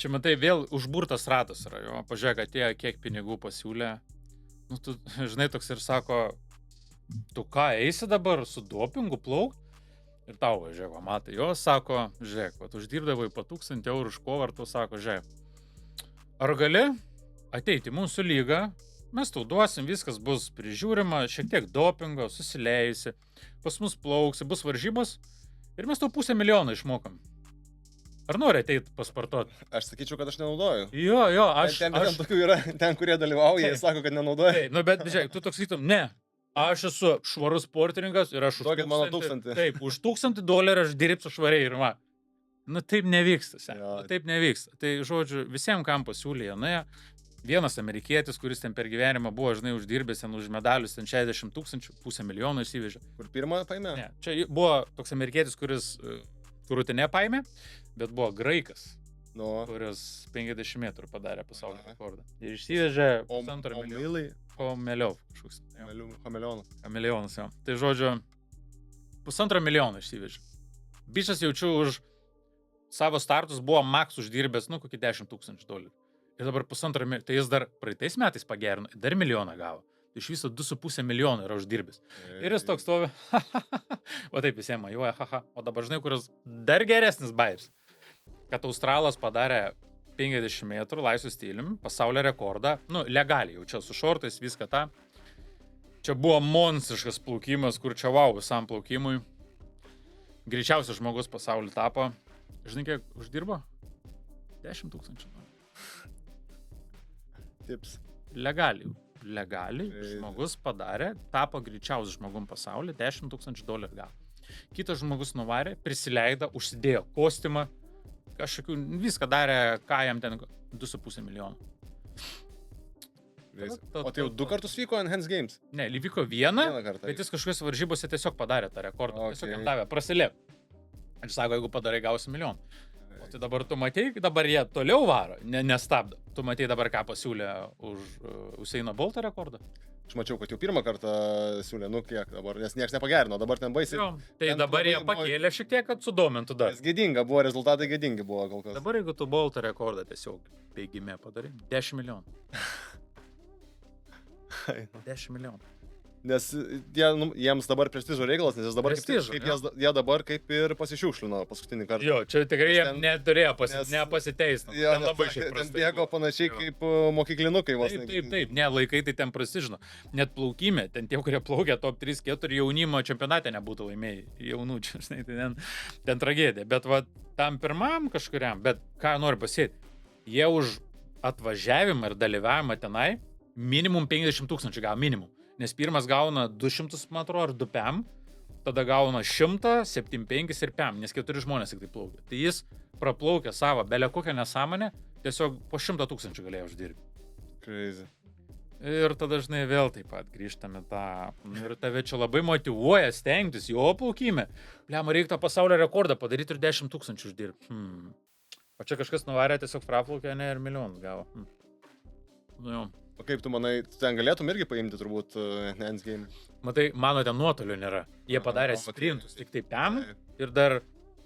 čia matai, vėl užburtas ratas yra, jo. Pažiūrėk, atėjo, kiek pinigų pasiūlė. Nu, tu, žinai, toks ir sako, tu ką, eisi dabar su dopingu plaukt? Ir tau, žiūrėk, matai, jo, sako, žiūrėk, vat, uždirbdavai po 1,000 eurų už kovą, ir tu sako, žiūrėk, ar gali ateiti mūsų lygą, mes tau duosim, viskas bus prižiūrima, šiek tiek dopingo, susileisi, pas mus plauksi, bus varžybos ir mes tau $500,000 išmokam. Ar nori ateiti pasportuoti? Aš sakyčiau, kad aš nenaudoju. Jo, aš... Ten tokių yra, ten, kurie dalyvauja, jie sako, kad nenaudoja. Taip, nu bet, žiūrėk, tu toks sakytum, ne, aš esu švarus sportininkas ir aš už Duokit mano 1,000. Taip, už $1,000 aš dirbsiu švariai ir va. Nu taip nevyksta, taip nevyksta. Tai, žodžiu, visiems, kam pasiūlė, na, vienas amerikietis, kuris ten per gyvenimą buvo, žinai, uždirbęs ten už medalius, ten 60,000, $500,000 įsivežė. Kur pirmą paėmė? Ne, čia buvo toks amerikietis, kuris krūtinę paėmė, bet buvo graikas, kuris 50 metrų padarė pasaulio rekordą. Ir išsivežė $1,500,000. Omeliov kažkoks. Chameleonas, jo. Tai, žodžiu, $1,500,000 išsivežė. Bičas jaučiu už savo startus buvo max uždirbęs, nu, kokį $10,000. Ir dabar $1,500,000, tai jis dar praeitais metais pagerino, dar $1,000,000 gavo. Tai iš viso $2,500,000 yra uždirbęs. Ir jis toks stovi, o taip visiems majuoja, haha. O dabar žinai, kuris dar geresnis bairis, kad Australas padarė 50 metrų laisvų stiliumi, pasaulio rekordą, nu, legaliai, jau čia su šortais, viską tą. Čia buvo monstriškas plaukimas, kur čia wow visam plaukimui. Greičiausias žmogus pasaulį tapo. Žinai, kiek uždirbo? 10,000. Tips. Legaliai žmogus padarė, tapo greičiausias žmogum pasaulyje, $10,000 gavo. Kitas žmogus nuvarė, prisileido, užsidėjo kostiumą, kažkokių, viską darė, ką jam ten $2,500,000. O tai jau 2 kartus vyko Enhanced Games? Ne, vyko vieną kartą. Bet jis kažkokios varžybose tiesiog padarė tą rekordą. Tiesiog jam davė, prasilėp. Ir sako, jeigu padarai, gausi $1,000,000. O tai dabar tu matei, dabar jie toliau varo, nestabdo. Tu matei dabar, ką pasiūlė už Usaino Bolto rekordą? Aš mačiau, kad jau pirmą kartą siūlė, nu kiek dabar, nes niekas nepagerino, dabar ten baisiai. Jo, tai dabar jie pakėlė šiek tiek, kad sudomintų dar. Gėdinga buvo, rezultatai gėdingi buvo kol kas. Dabar jeigu tu Bolto rekordą tiesiog bėgime padarai, $10,000,000. $10,000,000. Nes jiems dabar prestižo reikalas, nes jie dabar kaip ir pasišiukšlino paskutinį kartą. Jo, čia tikrai jie neturėjo nepasiteisino. Ten labai šiaip prastai. Ten bėgo panašiai kaip mokyklinukai vos. Taip, ne, laikai tai ten prasižino. Net plaukime, ten tie, kurie plaukė top 3-4 jaunimo čempionate nebūtų laimėjai. Jaunų, čia, žinai, tai ten tragedija. Bet va, tam pirmam kažkuriam, bet ką noriu pasėti, jie už atvažiavimą ir dalyvavimą tenai minimum 50,000 gavo, minimum. Nes pirmas gauna 200 metrų ar 2 PM, tada gauna 100, 75 ir PM, nes 4 žmonės tik tai plaukia. Tai jis praplaukė savo belę kokią nesąmonę, tiesiog po 100,000 galėjo uždirbti. Crazy. Ir tada dažnai vėl taip pat grįžtame tą. Ir tave čia labai motyvuoja stengtis, jo plaukime. Pliama, reikia tą pasaulio rekordą padaryti ir 10 000 uždirbti. O čia kažkas nuvarė tiesiog praplaukė, ne, ir milijonus gavo. Nu jau. O kaip tu manai, ten galėtum irgi paimti turbūt Enhanced Game? Matai, mano ten nuotolių nėra. Jie padarė sprintus, tik tai pem ir dar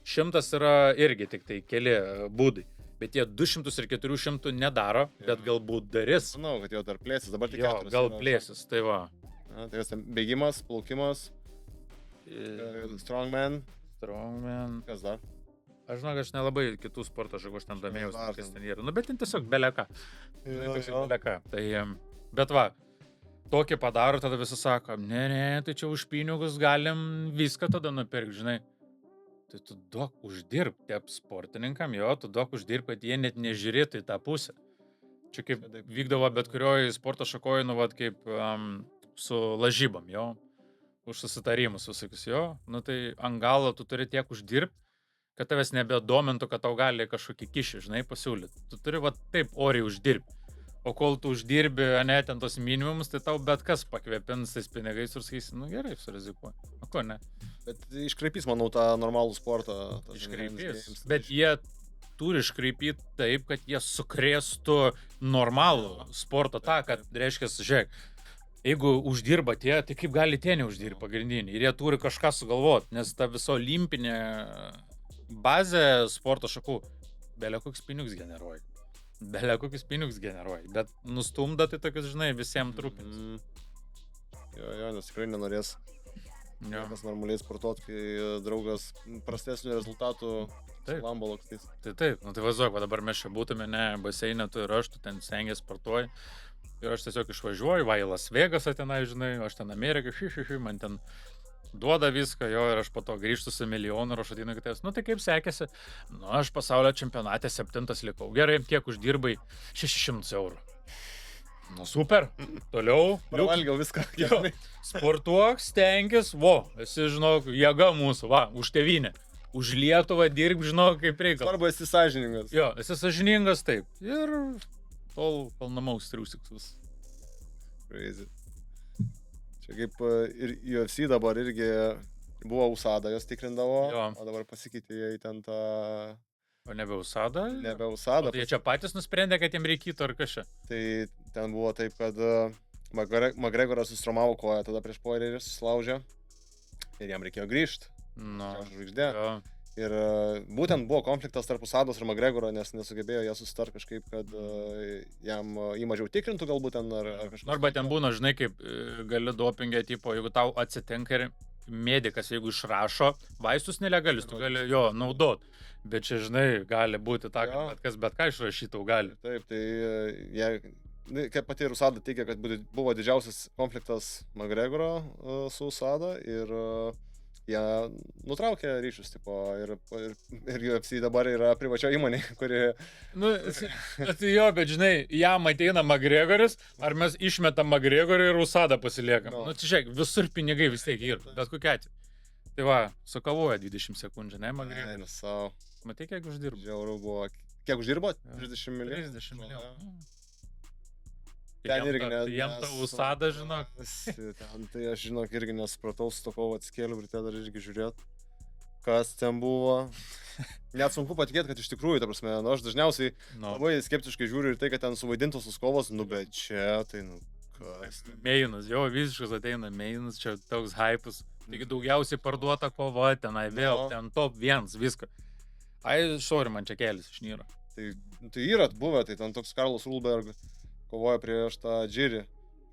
100 yra irgi tik tai keli būdai. Bet jie 200 ir 400 nedaro, bet galbūt darys. Manau, kad jau dar plėsis, dabar tik 4. Gal plėsis, tai va. Tai ten bėgimas, plaukimas, strongman. Kas dar? Aš žinau, aš nelabai kitų sporto žagų, aš ten domėjausi, kas ten yra. Nu, bet ten tiesiog beleka. Beleka. Tai, bet va, tokį padaro, tada visi sako, ne, tai čia už pinigus galim viską tada nupirkti, žinai. Tai tu duok uždirb tep sportininkam, tu duok uždirb, kad jie net nežiūrėtų į tą pusę. Čia kaip vykdavo bet kurioje sporto šakoje, nu, vat, kaip su lažybom, už susitarimus visokius, nu, tai ant galo tu turi tiek uždirb, kad tavęs nebedomintų, kad tau gali kažkokį kišį, žinai, pasiūlyti. Tu turi, va, taip oriai uždirbti. O kol tu uždirbi, ne, ten tos minimumus, tai tau bet kas pakvėpins tais pinigais ir sakysi, nu gerai, surizikuoju. O ko ne? Bet iškraipys, manau, tą normalų sportą. Iškraipys. Bet jie turi iškraipyti taip, kad jie sukrėstų normalų sporto tą, kad, reiškia, žiūrėk, jeigu uždirba tie, tai kaip gali tie neuždirba pagrindinį. Ir jie turi kažką sugalvoti, nes ta viso olimpinė bazė sporto šakų belia kokius pinigus generuoja. Bet nustumda tai tokius, žinai, visiems trūpins. Nes tikrai nenorės niekas normaliai sportuoti, kai draugas prastesnių rezultatų lambo lakstys. Tai taip, nu tai važiuok, dabar mes čia būtume, ne, baseinė, tu ir aš, tu ten stengies sportuoji. Ir aš tiesiog išvažiuoju, va į Las Vegasą tenai, žinai, aš ten Ameriką, man ten duoda viską, ir aš po to grįžtu su milijonu ir aš ateinu kitais. Nu tai kaip sekėsi? Nu aš pasaulio čempionate 7 likau. Gerai, kiek uždirbai? 600 eurų. Nu super, toliau. Pravalgiau viską. Sportuok, stenkis, esi, žinok, jėga mūsų, už tėvynę. Už Lietuvą dirb, žinok, kaip reikalas. Svarbu, esi sąžiningas. Esi sąžiningas, taip. Ir tol namaus triusiks. Crazy. Kaip ir UFC dabar irgi buvo USADA, jos tikrindavo, o dabar pasikeitė jie į ten tą... O nebe USADA? Nebe USADA. O tai jie čia patys nusprendė, kad jiem reikėtų ar kažką? Tai ten buvo taip, kad McGregoras sustromavo koją, tada prieš poirį susilaužė ir jam reikėjo grįžti. Žvaigždė. Ir būtent buvo konfliktas tarp USADos ir McGregoro, nes nesugebėjo jie susitarti kažkaip, kad jam jį mažiau tikrintų galbūt ten ar kažkas. Arba ten būna, žinai, kaip gali dopingę tipo, jeigu tau atsitinka ir medikas, jeigu išrašo vaistus nelegalius, tu gali jo naudot. Bet čia, žinai, gali būti ta, kad bet ką išrašytau gali. Taip, tai jie, kaip pati ir USADA teigia, kad buvo didžiausias konfliktas McGregoro su USADA ir jie nutraukė ryšius, tipo, ir UFC dabar yra privačio įmonė, kuri... Nu, tai bet žinai, jam ateina McGregoris, ar mes išmetam McGregorį ir USADA pasiliekam. Nu, čia žiūrėk, visur pinigai vis tiek yra, bet kokia atveju. Tai va, sukavoja 20 sekundžių, ne, McGregoris? Ne, savo. Matai, kiek uždirbo? Žiauru buvo. Kiek uždirbo? 30 milijonų? 30 milijonų. Ten irgi jam tą USADA, žinok. Ten tai aš, žinok, irgi nesupratau, stokau atskėliu ir tada irgi žiūrėt, kas ten buvo. Net sunku patikėti, kad iš tikrųjų, ta prasme, aš dažniausiai labai skeptiškai žiūriu ir tai, kad ten suvaidintos tos kovos, bet čia, tai kas. Meinas, visiškas ateina Meinas, čia toks hypus. Taigi daugiausiai parduota kova, tenai vėl, ten top 1, viską. Sorry, man čia kelis išnyra. Tai yra buvę, tai ten toks Karlas Ulberg kovoja prieš tą Džirį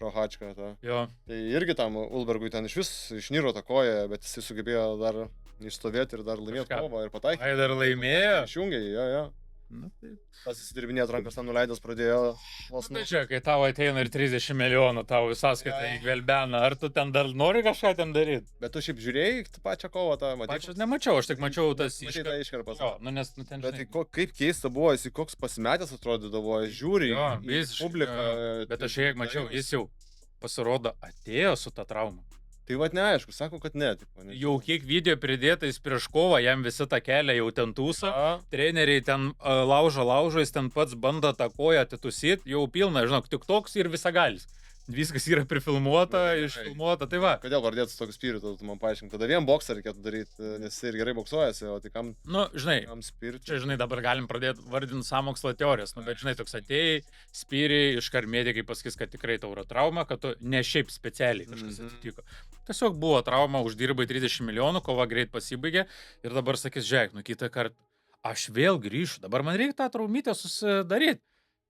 Prohačką. Tai irgi tam Ulbergui ten iš vis išnyro tą koją, bet jis sugebėjo dar išstovėti ir dar laimėti kovą ir pataikyti. Dar laimėjo? Išjungė, jo. Na, taip. Tas įsidirbinėt rankas ten nuleidęs pradėjo. Tai čia, kai tau ateina ir 30 milijonų, tau sąskaitą įgvelbena, ar tu ten dar nori kažką ten daryti? Bet tu šiaip žiūrėjai pačią kovą, tą matei? Pačią nemačiau, aš tik mačiau tas iškarpas. Nes ten bet tai kaip keista buvo, jis koks pasimetęs atrodydavo, žiūri į publiką. Bet aš kiek mačiau, jis jau pasirodo atėjo su ta trauma. Tai vat neaišku, sako, kad ne. Jau kiek video pridėtais prieš kovą, jam visi tą kelią jau ten tūsa, treneriai ten laužo, jis ten pats bando tą koją atitusyti, jau pilna, žinok, tik toks ir visagalis. viskas yra prifilmuota, išfilmuota, tai va. Kodėl vardėt su tokiu spiritu, tu man paaiškink. Tada vien boksą reikėtų daryti, nes jis ir gerai boksuojasi, o tai kam... Nu, žinai, kam spiritu? čia, žinai, dabar galim pradėti vardinti sąmokslo teorijas, nu, bet, žinai, toks atėjai, spyriai, iškart medikai pasakys, kad tikrai tau yra trauma, kad tu ne šiaip specialiai kažkas atsitiko. Tiesiog buvo trauma, uždirbai 30 milijonų, kova greit pasibaigė ir dabar sakys, žiūrėk, nu, kitą kartą aš vėl grįšiu, dabar man reikia tą traumytę susidaryti.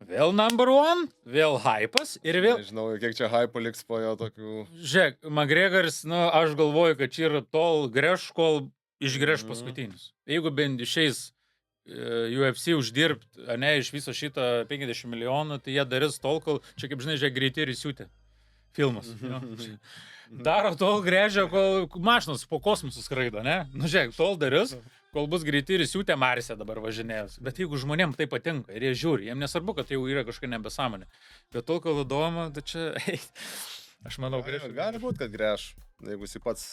Vėl number one, vėl hypas ir vėl... Nežinau, kiek čia hypo liks po jo tokių... Žiūrėk, McGregoras, nu, aš galvoju, kad čia yra tol greš, kol išgreš paskutinis. Jeigu bent išeis UFC uždirbt, ne, iš viso šitą 50 milijonų, tai jie darys tol, kol, čia kaip žinai, žiūrėk, greiti ir įsiūtė. Filmas. Daro tol grėžia, kol mašinas po kosmosu skraido, ne? Nu, žiūrėk, tol darys, kol bus greiti ir įsiūtė Marsė dabar važinėjus. Bet jeigu žmonėm tai patinka ir jie žiūri, jiems nesvarbu, kad jau yra kažkokia nebesąmonė. Bet tol, kol įdomu, tai čia... Aš manau, grėž. Gali būti, kad grėž, jeigu jis pats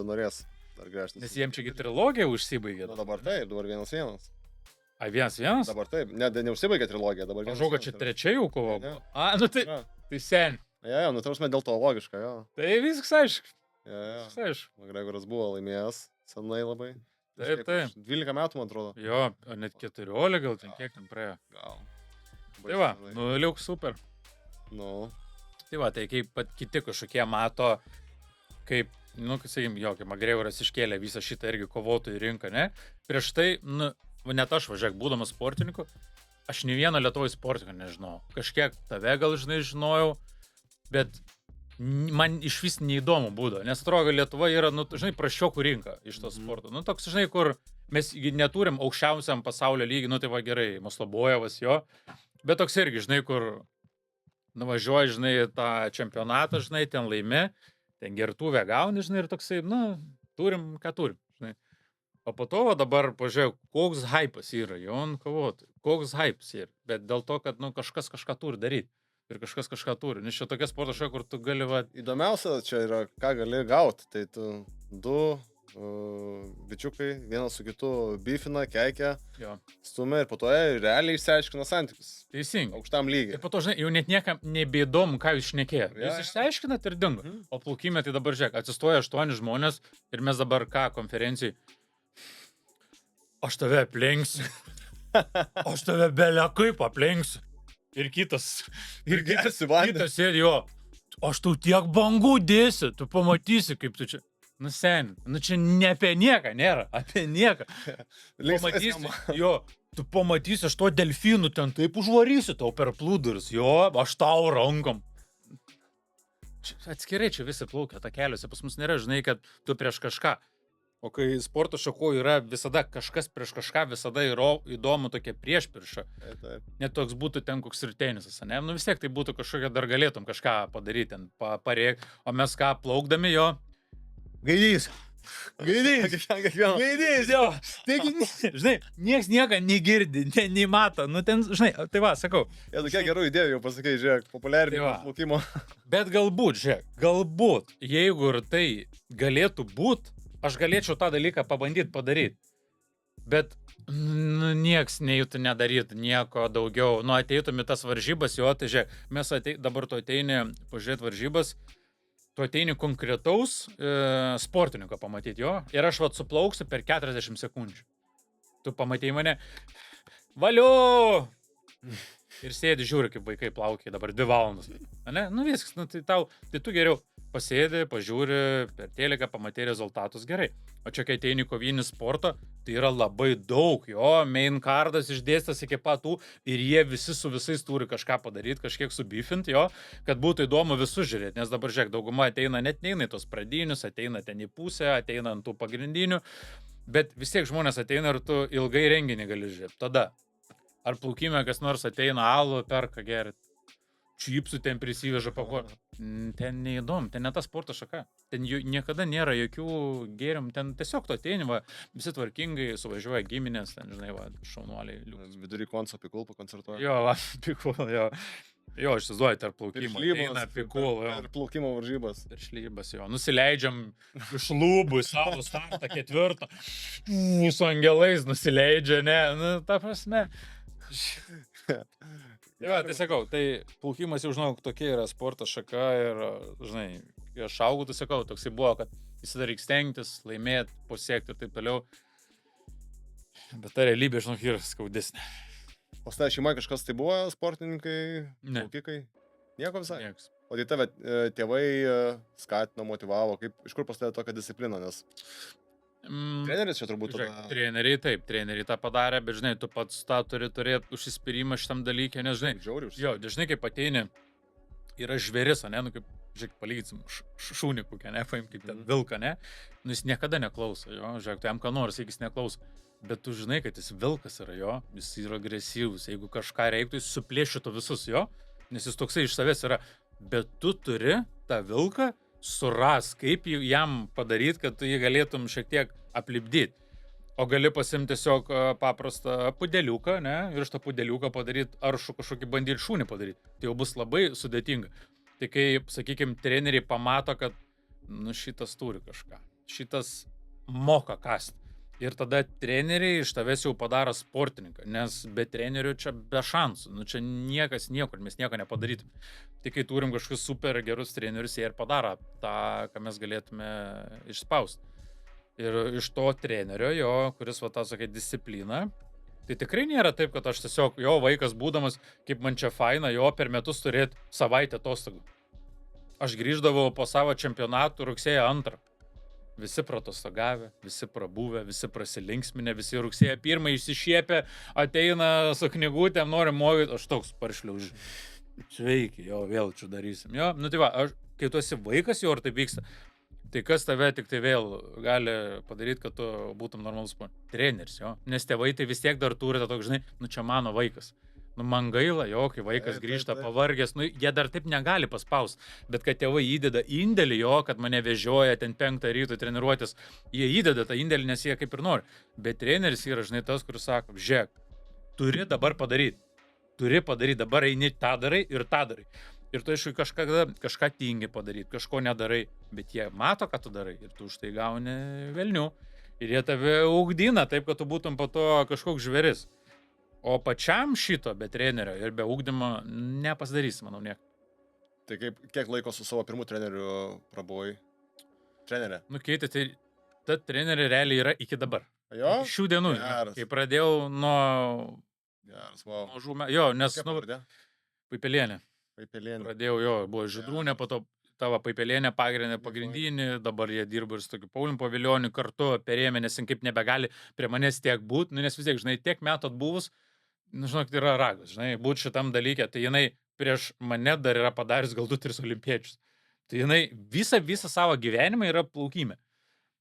norės dar grėžtis. Nes jiems čia trilogija užsibaigė. Nu, dabar taip, dabar 1-1. A, 1-1? Dabar taip, neužsibaigė trilogija, dabar 1-1. Aš žinau, kad čia trečia jau kovo. A, nu tai sen. Ja, nu tausme dėl to logiška, jo. Tai viskas aišku. Ja. Aišku. McGregoras buvo laimėjęs senai labai. Taip. 12 metų, man atrodo. Jo, net 14 gal ten, kiek ten praėjo. Gal. Tai va, nu, liuk super. Nu. Tai va, tai kaip kiti kažkokie mato, kaip, nu, sakykim, jo, kaip McGregoras iškėlė visą šitą irgi kovotojų rinką, ne? Prieš tai, nu, net aš važiuok, būdamas sportininku, aš ne vieną Lietuvos sportininką nežinau. Kažkiek tave gal, žinai, žinojau, bet man iš vis neįdomu būdo, nes atrodo, Lietuva yra, nu, žinai, prašiokų rinka iš to sporto. Nu, toks, žinai, kur mes neturim aukščiausiam pasaulio lygį, nu, tai va gerai, Moslobojevas jo, bet toks irgi, žinai, kur nuvažiuoji, žinai, tą čempionatą, žinai, ten laimi, ten gertuvę gauni, žinai, ir toksai, nu, turim, ką turim, žinai. O po to dabar, pažiūrėjau, koks hypas yra, jau ant kovotojų, koks hypas yra, bet dėl to, kad, nu, kažkas kažką turi daryti. Ir kažkas kažką turi. Nes čia tokia sporto šaka, kur tu gali... Įdomiausia čia yra, ką gali gauti. Tai tu du bičiukai, vienas su kitu beefina, keikia, stumia ir po to realiai išsiaiškina santykius. Teisingai. Aukštam lygiai. Ir po to, žinai, jau net niekam nebeįdomu, ką jūs šnekėjo. Jūs išsiaiškinat ir dingo. O plaukime tai dabar, žiūrėk, atsistoja 8 žmonės ir mes dabar ką konferencijai? Aš tave aplenksiu. Aš tave belia kaip aplenksiu. Ir kitas sėdi jo, aš tau tiek bangų dėsiu, tu pamatysi, kaip tu čia. Nu sen, nu čia ne apie nieką nėra, apie nieką. Pamatysi, jo, tu pamatysi, aš to delfinų ten taip užvarysiu tau per plūdurus, jo, aš tau rankom. Atskirai čia visi plaukia takeliuose, pas mus nėra, žinai, kad tu prieš kažką. O kai sporto šakų yra visada kažkas prieš kažką, visada yra įdomu tokia priešpirša. Net toks būtų ten koks ir tenisas, ne? Nu vis tiek tai būtų kažkokia, dar galėtum kažką padaryti, ten parėk, o mes ką plaukdami jo. Gaidys, jo. Taigi, žinai, nieks nieką negirdi, nei mato, nu ten, žinai, tai va, sakau. Jie tokie gerų idėjų jau pasakai, žiūrėk, populiarinimo plaukimo. Bet galbūt, žiūrėk, jeigu ir tai galėtų būt, aš galėčiau tą dalyką pabandyti padaryti, bet nu, nieks neįtų nedaryti nieko daugiau. Nu, ateitum į tas varžybas, jo, tai žiūrėk, mes dabar tu ateini pažiūrėti varžybas, tu ateini konkretaus sportininko pamatyti, jo, ir aš suplauksiu per 40 sekundžių. Tu pamatei mane, valiu! Ir sėdi, žiūri, kaip vaikai plaukia dabar 2 valandas. Ne? Nu viskas, nu, tai tu geriau pasėdi, pažiūri, per teliką pamatai rezultatus gerai. O čia, kai ateini kovinį sportą, tai yra labai daug, jo, main cardas išdėstas iki patų ir jie visi su visais turi kažką padaryti, kažkiek subifint, jo, kad būtų įdomu visus žiūrėti, nes dabar, žiūrėk, dauguma ateina net neina į tos pradinius, ateina ten į pusę, ateina ant tų pagrindinių, bet vis tiek žmonės ateina ir tu ilgai renginį gali žiūrėti. Tada, ar plaukime kas nors ateina alų, perka gerit. Čipsų ten prisiveža pako. Ten neįdomu, ten ne ta sporto šaka. Ten niekada nėra jokių gėrimų, ten tiesiog to ateini, va, visi tvarkingai suvažiuoja giminės, ten, žinai, va, šaunuoliai. Vidury konco Pikul pakoncertuoja. Jo, va, Pikul, jo. Jo, aš įsivaizduoju, tarp plaukimo. Eina Pikul, jo. Ir plaukimo varžybas. Ir šlybas, jo. Nusileidžiam iš lūbų, savo startą 4. Su angelais nusileidžia, ne, nu, ta prasme. Tai sakau, tai plaukimas jau žinau, tokia yra sporto šaka ir, žinai, kai aš augau, tai sakau, toksai buvo, kad visada reikia stengtis, laimėti, pasiekti ir taip toliau. Bet ta realybė, žinau, yra skaudesnė. O stai šeimai kažkas tai buvo, sportininkai, Ne. plaukikai? Nieko visai? Nieks. O tai tave tėvai skatino, motivavo, iš kur pas tave tokia disciplina, nes treneris čia turbūt Žiūrėk, treneriai tą padarė, bet žinai, tu pats tą turi turėti užsispyrimą šitam dalykė, nes žinai, žiauriai jo, dažnai kaip ateini, yra žvėris, ne, nu kaip, žiūrėk, palyginsim, šūnį kokią, ne, paim kaip ten vilką, ne, nu jis niekada neklauso, jo, žiūrėk, tu jam ką nors, jeigu jis neklauso, bet tu žinai, kad jis vilkas yra, jo, jis yra agresyvus, jeigu kažką reiktų, jis suplėšytų visus, jo, nes jis toksai iš savęs yra, bet tu turi tą vilką suras, kaip jam padaryti, kad tu jį galėtum šiek tiek aplipdyti. O gali pasimti tiesiog paprastą pudeliuką, ne, ir iš to pudeliuką padaryti aršų kažkokį bandyti šūnį padaryti. Tai jau bus labai sudėtinga. Tai kai, sakykime, treneriai pamato, kad nu šitas turi kažką, šitas moka kasti. Ir tada treneriai iš tavęs jau padaro sportininką, nes be trenerių čia be šansų, nu čia niekas niekur, mes nieko nepadarytume. Tai kai turim kažkokius super gerus trenerius, jie ir padaro tą, ką mes galėtume išspausti. Ir iš to trenerio, jo, kuris va tą, sakai, discipliną, tai tikrai nėra taip, kad aš tiesiog, jo, vaikas būdamas, kaip man čia faina, jo, per metus turėti savaitę atostogų. Aš grįždavau po savo čempionatų rugsėjo 2. Visi pratostogavę, visi prabuvę, visi prasilinksminę, visi rugsėjo 1 išsišiepę, ateina su knygutėm, nori mokyti, aš toks paršliaužiu. Sveiki, jo, vėl čia darysim. Jo, nu tai va, kai tu esi vaikas jau, ar tai vyksta, tai kas tave tik tai vėl gali padaryti, kad tu būtum normalus treneris, jo. Nes tėvai tai vis tiek dar turi tą tokį, žinai, nu čia mano vaikas. Nu man gaila, jo, kai vaikas grįžta pavargęs, nu jie dar taip negali paspausti, bet kad tėvai įdeda indėlį, jo, kad mane vežioja ten 5 ryto treniruotis, jie įdeda tą indėlį, nes jie kaip ir nori. Bet treneris yra, žinai, tas, kuris sako, žiūrėk, turi dabar padaryti, dabar eini tą darai ir tą darai. Ir tu aišku kažką tingi padaryti, kažko nedarai, bet jie mato, ką tu darai ir tu už tai gauni velnių. Ir jie tave ugdina taip, kad tu būtum po to kažkoks žvėris. O pačiam šito be trenerio ir be ugdymo nepasidarysi, manau, nieko. Tai kiek laiko su savo pirmu treneriu prabuvai? Trenerė? Nu, Keitė, tai ta trenerė realiai yra iki dabar. Jo? Šių dienų. Kai pradėjau nuo... Geras, wow. Jo, nes... Paipelienė. Pradėjau, jo, buvo Žydrūnė, po to tavo Paipelienė pagrindinį, dabar jie dirba ir su tokiu Paulium Pavilioniu kartu, perėmė, nes kaip nebegali prie manęs tiek būti, nu, nes vis tiek, žinai, tiek metų atbuvus, nu, žinok, tai yra ragas, žinai, būti šitam dalykė, tai jinai prieš mane dar yra padarius gal 2-3 olimpiečius. Tai jinai visą savo gyvenimą yra plaukime.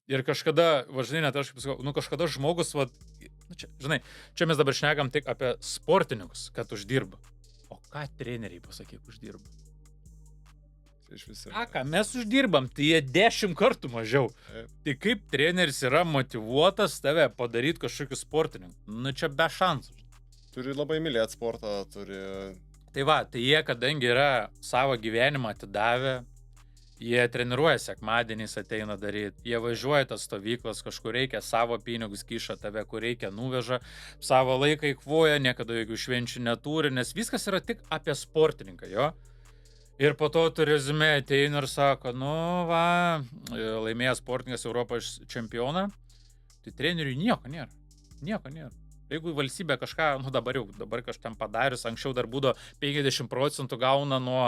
Ir kažkada, važinai, net aš kaip sakau, nu, kažkada žmogus, va, nu, čia, žinai, čia mes dabar šnekam tik apie sportininkus, kad uždirba. O ką treneriai, pasakyk, uždirba? Ką mes uždirbam, tai jie 10 kartų mažiau. Tai kaip treneris yra motyvuotas tave padaryti kažkokiu sportininku? Nu čia be šansų. Turi labai mylėti sportą, turi... Tai va, tai jie kadangi yra savo gyvenimą atidavę, jie treniruoja sekmadieniais, ateina daryti, jie važiuoja tas stovyklas, kažkur reikia, savo pinigus kiša tave, kur reikia, nuveža, savo laiką įkvoja, niekada jokių švenčių neturi, nes viskas yra tik apie sportininką, jo. Ir po to tu rezume ateina ir sako, nu va, laimėjęs sportininkas Europos čempioną, tai treneriui nieko nėra. Nieko nėra. Jeigu valstybė kažką, nu dabar kažkam padarius, anksčiau dar būdo 50% gauna nuo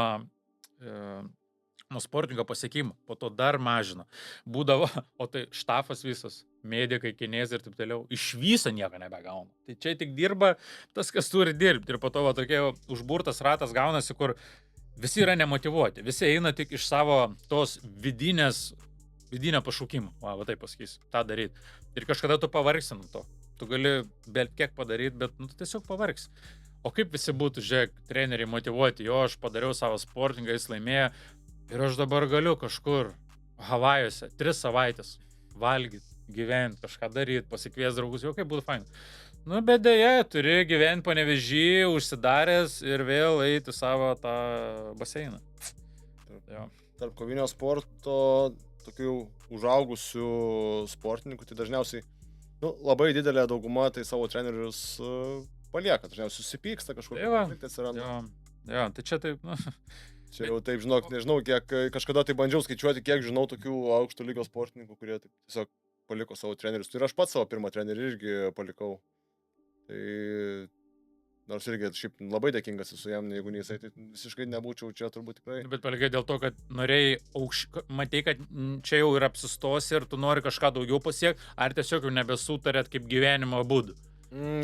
sportininko pasiekimo, po to dar mažino. Būdavo, o tai štafas visas, medikai, kinezai ir taip toliau, iš viso nieko nebegauna. Tai čia tik dirba tas, kas turi dirbti. Ir po to va, tokia užburtas ratas gaunasi, kur visi yra nemotyvuoti, visi eina tik iš savo tos vidinio pašaukimo, va taip pasakysiu, tą daryti. Ir kažkada tu pavargsi nuo to. Tu gali bet kiek padaryti, bet nu, tu tiesiog pavargsi. O kaip visi būtų, žiūrėk, treneriai motyvuoti, jo, aš padariau savo sportingą, jis laimėjo ir aš dabar galiu kažkur Havajuose 3 savaitės valgyti, gyventi, kažką daryti, pasikvies draugus, jau kaip būtų fain. Nu, bet dėja, turi gyventi Panevėžy, užsidaręs ir vėl eiti savo tą baseiną. Tarp kovinio sporto, tokių užaugusių sportininkų, tai dažniausiai, nu, labai didelė dauguma tai savo trenerius palieka, dažniausiai susipyksta kažkur. Jo, tai čia taip, nu. Čia jau taip, žinok, nežinau, kiek kažkada tai bandžiau skaičiuoti, kiek žinau tokių aukšto lygio sportininkų, kurie taip, tiesiog paliko savo trenerius. Tai ir aš pats savo pirmą trenerį irgi palikau. Tai nors irgi šiaip labai dėkingas esu jam, jeigu jisai, tai visiškai nebūčiau čia turbūt tikrai. Bet palikai dėl to, kad norėjai matei, kad čia jau ir apsistosi ir tu nori kažką daugiau pasiekti, ar tiesiog jau nebesutarėt kaip gyvenimo būdų?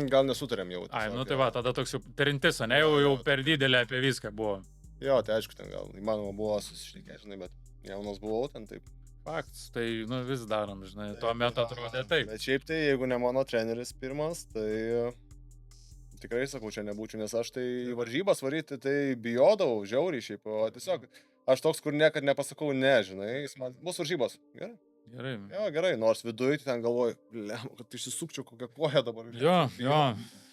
Gal nesutarėm jau. Ai, nu tai va, tada toks jau trintis, ne, jau per didelė apie viską buvo. Jo, tai aišku, ten gal įmanoma buvo susišnekėti, žinai, bet jaunas buvau ten taip. Faktas, tai nu vis darom, žinai, tuo metu atrodė taip. Bet šiaip tai, jeigu ne mano treneris pirmas, tai tikrai sakau, čia nebūčiau, nes aš tai į varžybas varyti, tai bijodavau, žiauriai šiaip, o tiesiog aš toks, kur niekad nepasakau ne, žinai, jis man bus varžybos. Gerai. Jo, gerai, nors viduje ten galvoju, kad išsisukčiau kokią koją dabar. Jo.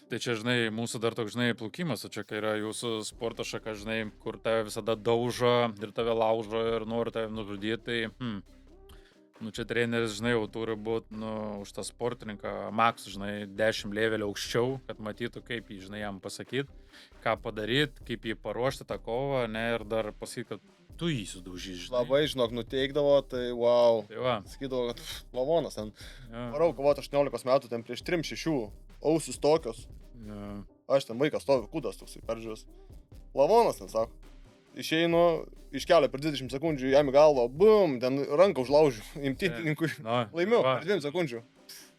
Tai čia, žinai, mūsų dar toks, žinai, plaukimas, o čia kai yra jūsų sporto šaka, žinai, kur tave visada daužo ir tave laužo ir nori tave nužudyti, tai, nu čia treneris, žinai, jau turi būti, nu, už tą sportininką maks, žinai, 10 levelį aukščiau, kad matytų, kaip jį, žinai, jam pasakyti, ką padaryti, kaip jį paruošti tą kovą, ne, ir dar pasakyti, kad tu jį sudaužys, žinai. Labai, žinok, nuteikdavo, tai wow. Tai va. Sakydavo, kad lavonas ten. Varau kovoti 18 metų, ten prieš 3-6, ausis tokios. Ja. Aš ten vaikas stovi, kūdas toksai peržiūrės. Lavonas ten, sako. Išeinu iš kelio per 20 sekundžių, jam į galvą, bum, ten ranką užlaužiu, imtynininkui. Laimiu per 2 sekundžių.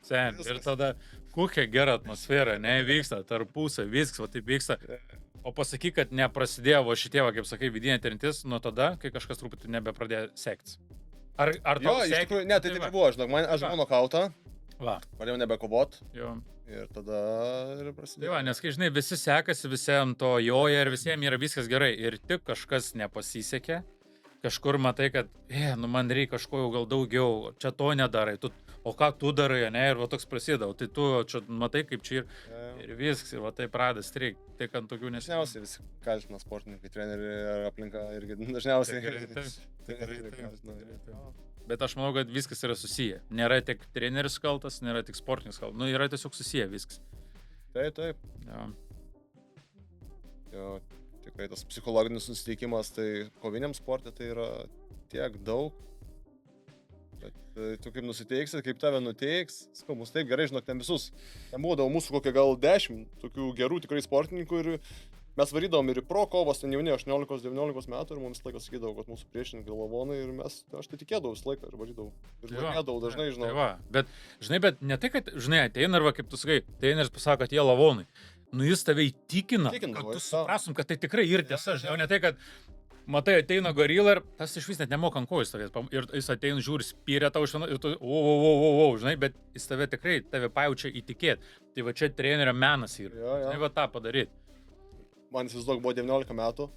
Sen, ir tada kokia gera atmosfera, nevyksta, tarpusai, viskas, va taip vyksta. O pasakyk, kad neprasidėjo šitie, kaip sakai, vidinė trintis nuo tada, kai kažkas truputį nebepradėjo sektis. Ar jo, iš tikrųjų, ne, tai taip buvo, žinok, aš gavau nokautą, pradėjau nebekovot. Jo. Ir tada ir prasidėjo. Tai va, nes kai žinai, visi sekasi, visiems to joja ir visiems yra viskas gerai. Ir tik kažkas nepasisekė, kažkur matai, kad, nu man reikia kažko jau gal daugiau, čia to nedarai, o ką tu darai, ne, ir va toks prasideda, tai tu čia matai, kaip čia ir viskas, ir va tai pradeda streik, tai ant tokių dažniausiai visi kaltina sportininkai, treneriai ar aplinka irgi dažniausiai. Bet aš manau, kad viskas yra susiję. Nėra tik treneris kaltas, nėra tik sportininkas kaltas. Nu, yra tiesiog susiję viskas. Taip. Jo, tikrai tas psichologinis nusiteikimas, tai koviniam sportė tai yra tiek daug. Bet tu kaip nusiteiksi, kaip tave nuteiks, sakau, mus taip gerai, žinok, ten visus. Ten būdavo mūsų kokie gal 10 tokių gerų tikrai sportininkų ir mes varydavom ir į pro kovas, ten jauni 18-19 metų ir mums laikas sakydavo, kad mūsų priešininkai lavonai ir aš tai tikėdavau visą laiką ir varydavau. Ir laimėdavau dažnai, žinau. Tai va, bet ne tai, kad, žinai, ateina arba kaip tu sakai, treneris pasako, kad jie lavonai. Nu jis tave įtikina, kad tu suprasom, kad tai tikrai ir tiesa, žinai, o ne tai, kad matai, ateina gorila ir tas iš vis net nemoka ant kojų stovėti. Ir jis ateina, žiūri, spyrė tau iš vieno ir tu, žinai, bet jis tave tikrai, tave pajaučia įtikėti. Tai va čia trenerio menas yra. Žinai, va tą padaryti. Man įsivaizduok, buvo 19 metų,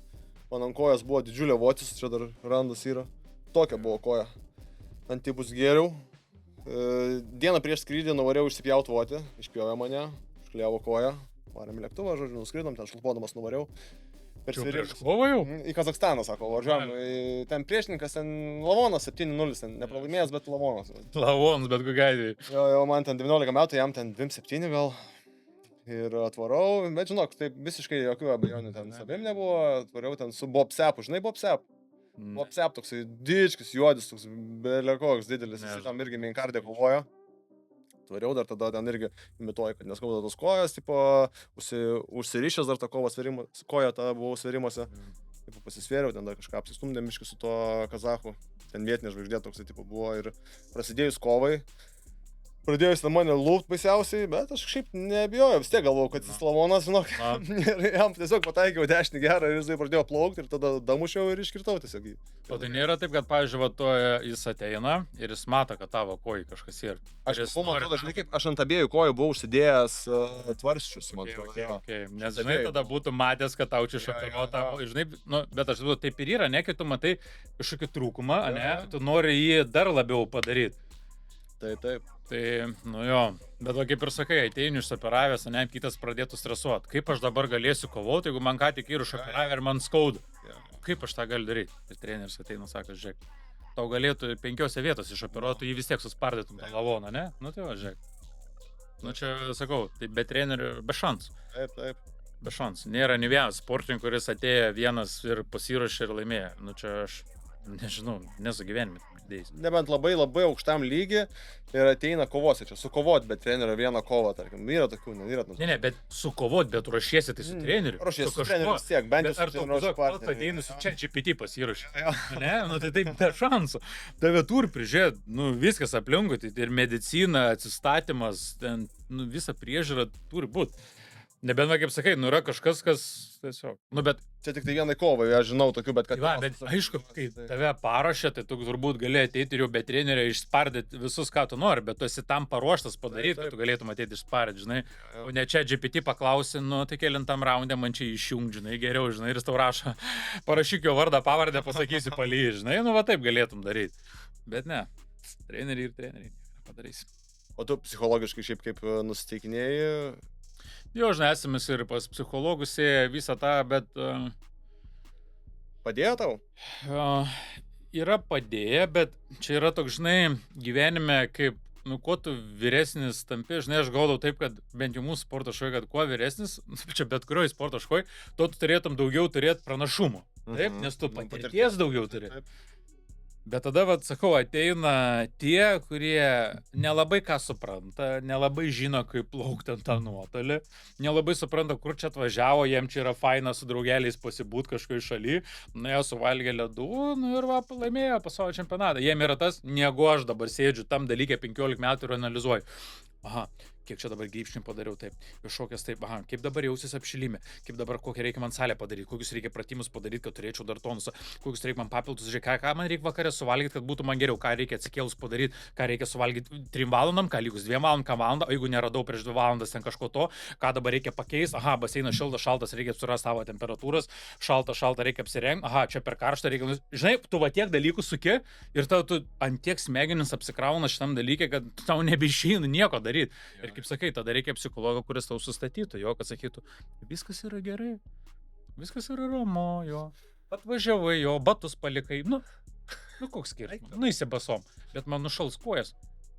man ant kojas buvo didžiulė votis, čia dar randas yra. Tokia buvo koja. Ant tipus gėriau. Dieną prieš skrydį nuvarėjau išsipjaut votį, išpjovė mane, iškliavo koją. Varėm į lėktuvą, žodžiu, nuskridom, ten šlupodamas nuvariau. Į Kazakstaną, sako, važiuojam. Ten priešininkas, ten lavonas 7-0, ten nepralaimėjęs, bet lavonas. Lavonas, bet kokia atveju. Jo, man ten 19 metų, jam ten 2-7 gal. Ir atvarau, bet žinok, taip visiškai jokių abejonių ten savim nebuvo, atvariau ten su Bob Sepu, žinai Bob Sep? Bob Sep toksai dičkis, juodis, toks belekoks didelis, jis tam irgi mainkardė kovojo. Atvariau dar tada ten irgi imituoju, kad neskauda tos kojas, tipo, užsirišęs dar tą kovą sverimas, koja tą buvau sverimuose. Tipo, pasisvėriau, ten dar kažką apsistumdėm miškį su tuo kazachu, ten vietinė žvaigždė toksai tipo buvo ir prasidėjus kovai. Pradėjus ten mane lūpt baisiausiai, bet aš kažkaip nebijojau, vis tiek galvojau, kad jis lavonas, žinok. Ir jam tiesiog pataikiau dešinį gerą ir jisai pradėjo plaukti ir tada damušiau ir iškirtau tiesiog. O tai nėra taip, kad, pavyzdžiui, jis ateina ir jis mato, kad tavo kojai kažkas yra. Aš žinai, kaip aš ant abiejų kojų buvau užsidėjęs tvarsčius, man atrodo. Nes, žinai, tada būtų matęs, kad tau čia šokiruota, žinai, nu, bet aš žinau, taip ir yra, ne, kai tu matai kažkokį trūkumą, ne, tu nori jį dar labiau padaryti. Taip. Tai, nu jo, bet va, kaip ir sakai, ateini išoperavęs, ne, kitas pradėtų stresuoti. Kaip aš dabar galėsiu kovoti, jeigu man ką tik ir išoperavę ir man skauda? Kaip aš tą galiu daryti? Ir treneris ateina, sako, žiūrėk, tau galėtų 5 vietose išoperuoti, jį vis tiek suspardytum tą lavoną, ne? Nu tai va, žiūrėk. Nu čia, sakau, tai be trenerių, be šansų. Taip. Be šansų. Nėra nei vienas sportininkas, kuris atėjo vienas ir pasiruošė ir laimėjo. Nu čia aš nežinau, nesu gyvenime. Nebent labai aukštam lygi ir ateina kovose. Čia sukovot, bet trenerio vieną kovą, tarkim. Yra tokių, nėra. Ne, bet sukovot, bet ruošiesi tai su treneriu. Ruošiesi su treneriu vis tiek, bent jau su treneriu. Ar tu ateini su ChatGPT pasiruošė? Ne, nu tai taip be šansų. Tave turi prižiūrėti, nu viskas aplinkui, tai ir medicina, atsistatymas, ten, nu visa priežiūra turi būti. Nebent, kaip sakai, nu yra kažkas, kas tiesiog. Nu, bet... Čia tik tai vienai kovai, aš žinau tokių, bet kad... Va, bet aišku, kai tave parašė, tai tu turbūt gali ateiti ir jau be trenerio išspardyti visus, ką tu nori, bet tu esi tam paruoštas padaryti, kad tu galėtum ateiti išspardyti, žinai. O ne čia GPT paklausi, nu, tai kelintam raundė man čia išjung, žinai, geriau, žinai, ir jis tau rašo, parašyk jo vardą, pavardę, pasakysi paly, žinai, nu, va taip galėtum daryti. Bet ne, treneriai padarysi. O tu psichologiškai šiaip kaip nusiteikinėjai? Jo, žinai, esame ir pas psichologus visą tą, bet... Padėjo tau? Yra padėję, bet čia yra toks, žinai, gyvenime, kaip, nu, kuo tu vyresnis tampi, žinai, aš gaudau taip, kad bent jau mūsų sporto škoje, kad kuo vyresnis, čia bet kurioje sporto škoje, tuo tu turėtum daugiau turėti pranašumų. Taip, nes tu patirties daugiau turi. Bet tada, vat, sakau, ateina tie, kurie nelabai ką supranta, nelabai žino, kaip plaukti ant tą nuotolį, nelabai supranta, kur čia atvažiavo, jiem čia yra faina su draugeliais pasibūt kažkoje šaly, nuėjo suvalgė ledų, nu ir va, laimėjo pasaulio čempionatą. Jiem yra tas, negu aš dabar sėdžiu tam dalyke 15 metų ir analizuoju. Aha, kiek čia dabar gypšnių padariau taip, iššokęs taip, aha, kaip dabar jausis apšilimė, kaip dabar kokią reikia man salę padaryti, kokius reikia pratimus padaryti, kad turėčiau dar tonusą, kokius reikia man papildus, žiūrėk, ką man reikia vakarę suvalgyti, kad būtų man geriau, ką reikia atsikėlus padaryti, ką reikia suvalgyti 3 valandom, ką lygus 2 valandom, ką valandą, o jeigu neradau prieš 2 valandas ten kažko to, ką dabar reikia pakeisti, aha, baseinas šaltas, reikia surasti savo temperatūras, šalta, reikia apsirengti, aha, čia per karštą reikia, žinai, tu va tiek dalykų suki ir tu ant tiek smegenis apsikrauna šitam dalykė, kad tau nebeišeina nieko daryti. Ir kaip sakai, tada reikia psichologo, kuris tau sustatytų, jo, kad sakytų, viskas yra gerai, viskas yra ramu, jo, atvažiavai, jo, batus palikai, nu koks skirtumas, nu įsibasom, bet man nušals kojas,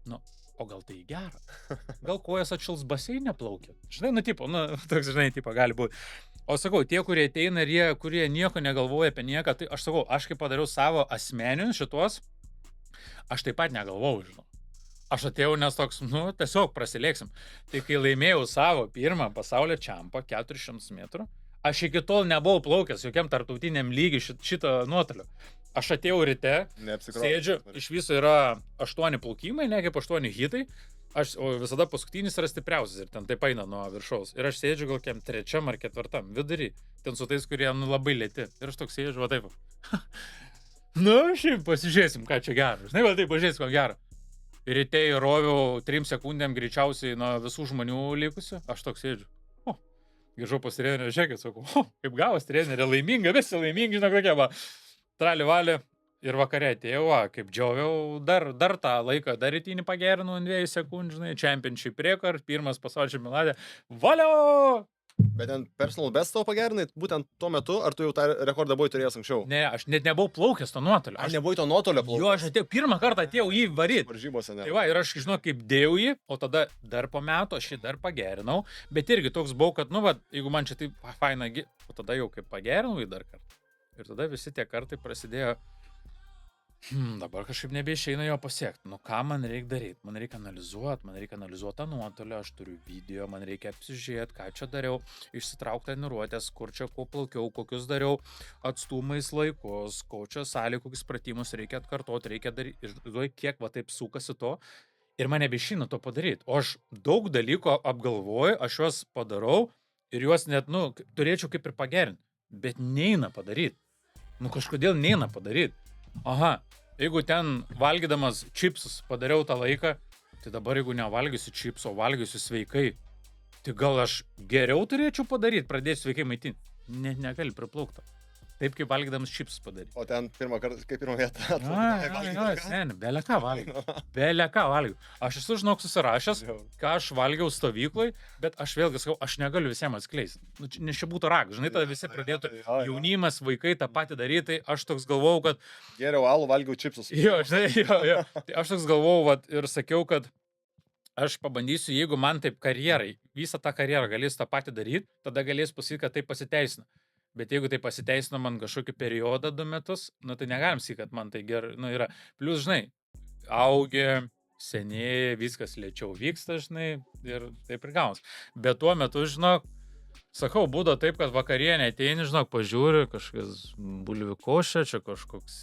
nu, o gal tai gera, gal kojas atšals baseinė plaukia, žinai, nu, tipo, nu, toks, žinai, tipo, gali būti. O sakau, tie, kurie ateina ir jie, kurie nieko negalvoja apie nieką, tai aš sakau, aš kaip padariau savo asmeninius šitos, aš taip pat negalvojau, žinau. Aš atėjau, nes toks, nu, tiesiog prasilėksim. Tai kai laimėjau savo pirmą pasaulio čempą 400 metrų, aš iki tol nebuvau plaukęs jokiam tarptautiniam lygiui šito nuotolio. Aš atėjau ryte, sėdžiu, iš viso yra 8 plaukimai, ne kaip 8 hitai, o visada paskutinis yra stipriausias ir ten taip eina nuo viršaus. Ir aš sėdžiu gal kiam 3 ar 4 vidury, ten su tais, kurie nu, labai lėti. Ir aš toks sėdžiu, va taip. Nu, šiaip pasižiūrėsim, ką čia gero. Žinai, va taip, pažiūrėsim, ką gero. Ryte įroviau 3 sekundėm greičiausiai nuo visų žmonių likusių. Aš toks sėdžiu. Grįžau pas trenerį, žiūrėkit, sakau, kaip gavas trenerė, laiminga, visi laimingi, žinau kokia, va. Trali valė ir vakare atėjau, kaip džiaugiau, dar tą laiką, dar rytinį pagerinau 2 sekundžių, žinai, championship record, pirmas pasaulio čempionate. Valio! Bet ten personal best tau pagerinai būtent tuo metu, ar tu jau tą rekordą buvai turėjęs anksčiau? Ne, aš net nebuvau plaukęs to nuotolio. Aš nebuvau to nuotolio plaukęs. Jo, aš atėjau, pirmą kartą atėjau jį varyti. Varžybose, ne. Tai va, ir aš, žinau, kaip dėjau jį, o tada dar po metų aš jį dar pagerinau, bet irgi toks buvau, kad, nu, va, jeigu man čia taip faina, o tada jau kaip pagerinau jį dar kartą. Ir tada visi tie kartai prasidėjo, dabar kažkaip nebeišeina jo pasiekti. Nu, ką man reikia daryti? Man reikia analizuoti tą nuotolį, aš turiu video, man reikia apsižiūrėti, ką čia dariau, išsitraukti treniruotės, kur čia ko plaukiau, kokius dariau atstumais laikus, ko čia salė, kokius pratimus reikia atkartoti, reikia daryti. Ir kiek va taip sukasi to. Ir man nebeišeina to padaryti. O aš daug dalykų apgalvoju, aš juos padarau ir juos net, nu, turėčiau kaip ir pagerinti. Bet neina padaryti. Nu, kažkodėl neina padaryti. Aha, jeigu ten valgydamas čipsus padariau tą laiką, tai dabar jeigu nevalgysiu čipsų, o valgysiu sveikai, tai gal aš geriau turėčiau padaryti, pradėsiu sveikai maitinti. Negali priplaukti. Taip kaip valgydamas čipsus padaryti. O ten pirmą vietą. Seni, beleką valgiau. Aš esu, žinok, susirašęs, ką aš valgiau stovyklai, bet aš vėlgi sakau, aš negaliu visiems atskleisti. Nu, nes čia būtų ragas, žinai, tada visi pradėtų jaunimas, vaikai tą patį daryti, tai aš toks galvojau, kad... Geriau alų valgiau čipsus. Jo, žinai, jo. Tai aš toks galvojau, vat, ir sakiau, kad aš pabandysiu, jeigu man taip karjerai, visą tą karjerą galės tą patį daryti, tada galės pasakyti, kad tai pasiteisina. Bet jeigu tai pasiteisino man kažkokį periodą 2 metus, tai negalim sakyti, kad man tai gerai, yra. Plius, žinai, augi, senėja, viskas lėčiau vyksta, žinai, ir taip ir gaunas. Bet tuo metu, žinok, sakau, būdo taip, kad vakarienė ateini, žinok, pažiūri, kažkas bulvių košė, čia kažkoks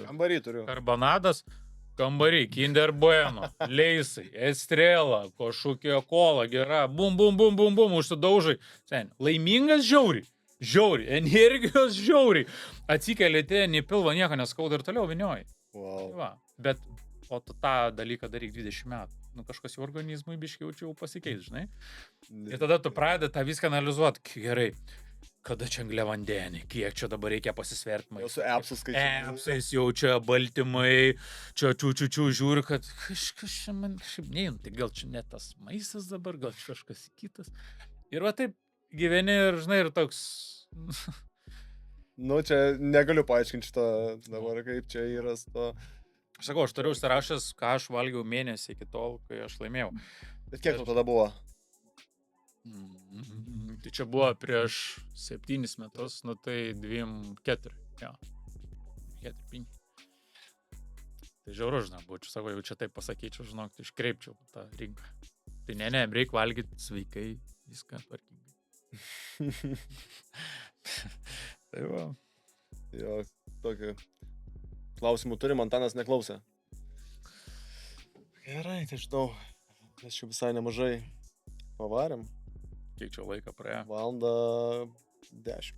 Kambarį turiu. Karbonadas, kambarį, Kinder Bueno, Leisai, Estrela, kažkokia kola, gera, bum, užsidaužai. Sen, laimingas žiauriai, energijos žiauriai. Atsikeli ten, į pilvą nieko neskauda ir toliau vinioji. Wow. Va, bet, o tu tą dalyką daryk 20 metų. Kažkas jų organizmui biškiai jau pasikeis, žinai. Ir tada tu pradedi tą viską analizuoti. Gerai, kada čia angliavandenį, kiek čia dabar reikia pasisverti. Jau su epsus skaičiuoju. Epsais jau čia baltymai, čia žiūri, kad kažkas čia man kažkaip neįm, tai gal čia ne tas maistas dabar, gal kažkas kitas. Ir va taip gyveni ir, žinai, ir toks... Čia negaliu paaiškinti šitą dabar, kaip čia yra to... Sakau, aš turiu užsirašęs, ką aš valgiau mėnesį iki tol, kai aš laimėjau. Bet kiek tu tada buvo? Tai čia buvo prieš 7 metus, tai 2-4. Jo. 4-5. Tai žiauru, žinau, būčiau savo, jau čia taip pasakyčiau, žinok, tai iškreipčiau tą rinką. Tai ne, reikia valgyti sveikai, viską tvarkingai. Tai va. Jo, tokį klausimų turim, Antanas neklausė. Gerai, tai žinau, mes čia visai nemažai pavarėm. Kiek čia laiką praėjo? Valandą 10.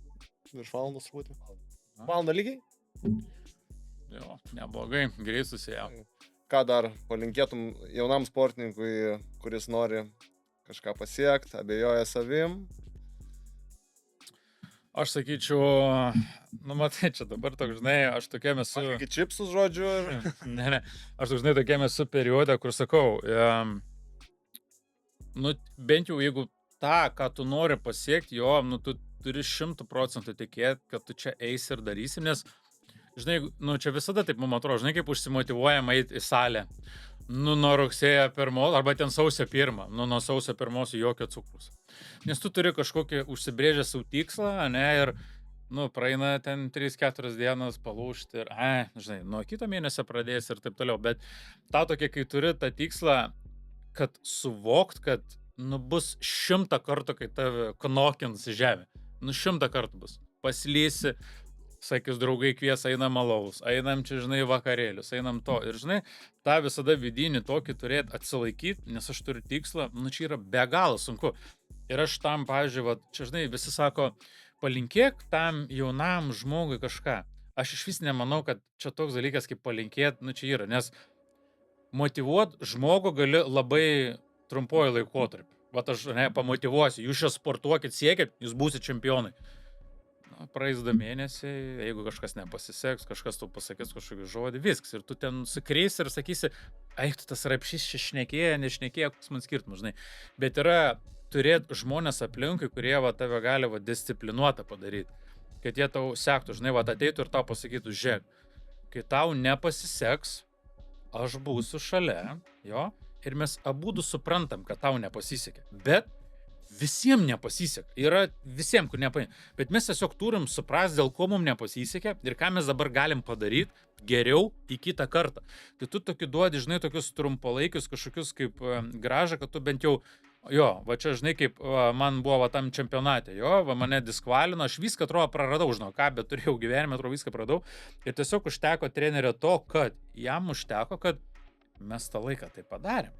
Virš valandos truputį. Valandą lygiai? Jo, neblogai, greit susijau. Ką dar palinkėtum jaunam sportininkui, kuris nori kažką pasiekti, abejoja savim? Aš sakyčiau, matai, čia dabar toks, žinai, aš tokiam esu... Aš čipsus, žodžiu. Ne, aš toks, žinai, tokiam esu periode, kur sakau, bent jau jeigu tą, ką tu nori pasiekti, tu turi 100% tikėti, kad tu čia eisi ir darysi, nes, žinai, čia visada taip, man atrodo, žinai, kaip užsimotyvuojama eiti į salę. Nuo rugsėjo 1, arba ten sausio 1, nuo sausio 1 jokio cukrus. Nes tu turi kažkokį užsibrėžę savo tikslą, ne, ir, praeina ten 3-4 dienas palūžti ir, žinai, nuo kito mėnesio pradės ir taip toliau. Bet tą tokia, kai turi tą tikslą, kad suvokt, kad, bus 100 kartų, kai tave knokins į žemę. 100 kartų bus. Paslysi, sakys, draugai kvies, einam alaus, einam čia, žinai, vakarėlius, einam to. Ir, žinai, tą visada vidinį tokį turėti atsilaikyti, nes aš turiu tikslą, čia yra be galo sunku. Ir aš tam, pavyzdžiui, čia, žinai, visi sako, palinkėk tam jaunam žmogui kažką. Aš iš vis nemanau, kad čia toks dalykas kaip palinkėti, čia yra, nes motyvuot žmogų gali labai trumpuoju laikotarpiu. Vat aš, pamotyvuosiu, jūs čia sportuokit, siekit, jūs būsit čempionai. Praeis 2 mėnesiai, jeigu kažkas nepasiseks, kažkas tau pasakys kažkokį žodį, viskas. Ir tu ten sukreisi ir sakysi, tu tas rapšys čia šnekėja, nešnekėja, koks man skirtumas, žinai. Bet yra turėti žmonės aplinkui, kurie tave gali disciplinuotą padaryti. Kad jie tau sektų, žinai, ateitų ir tau pasakytų, žiūrėk, kai tau nepasiseks, aš būsiu šalia, jo, ir mes abudu suprantam, kad tau nepasisekė. Bet visiems nepasisekė. Yra visiems, kur nepasisekė. Bet mes tiesiog turim suprasti, dėl ko mums nepasisekė ir ką mes dabar galim padaryti geriau į kitą kartą. Tai tu tokį duodi, žinai, tokius trumpalaikius kažkokius kaip gražą, kad tu bent jau, va čia, žinai, kaip man buvo tam čempionate, mane diskvalino, aš viską atrodo praradau, žinau, ką, bet turėjau gyvenime, atrodo viską praradau. Ir tiesiog užteko trenerio to, kad jam užteko, kad mes tą laiką tai padarėm.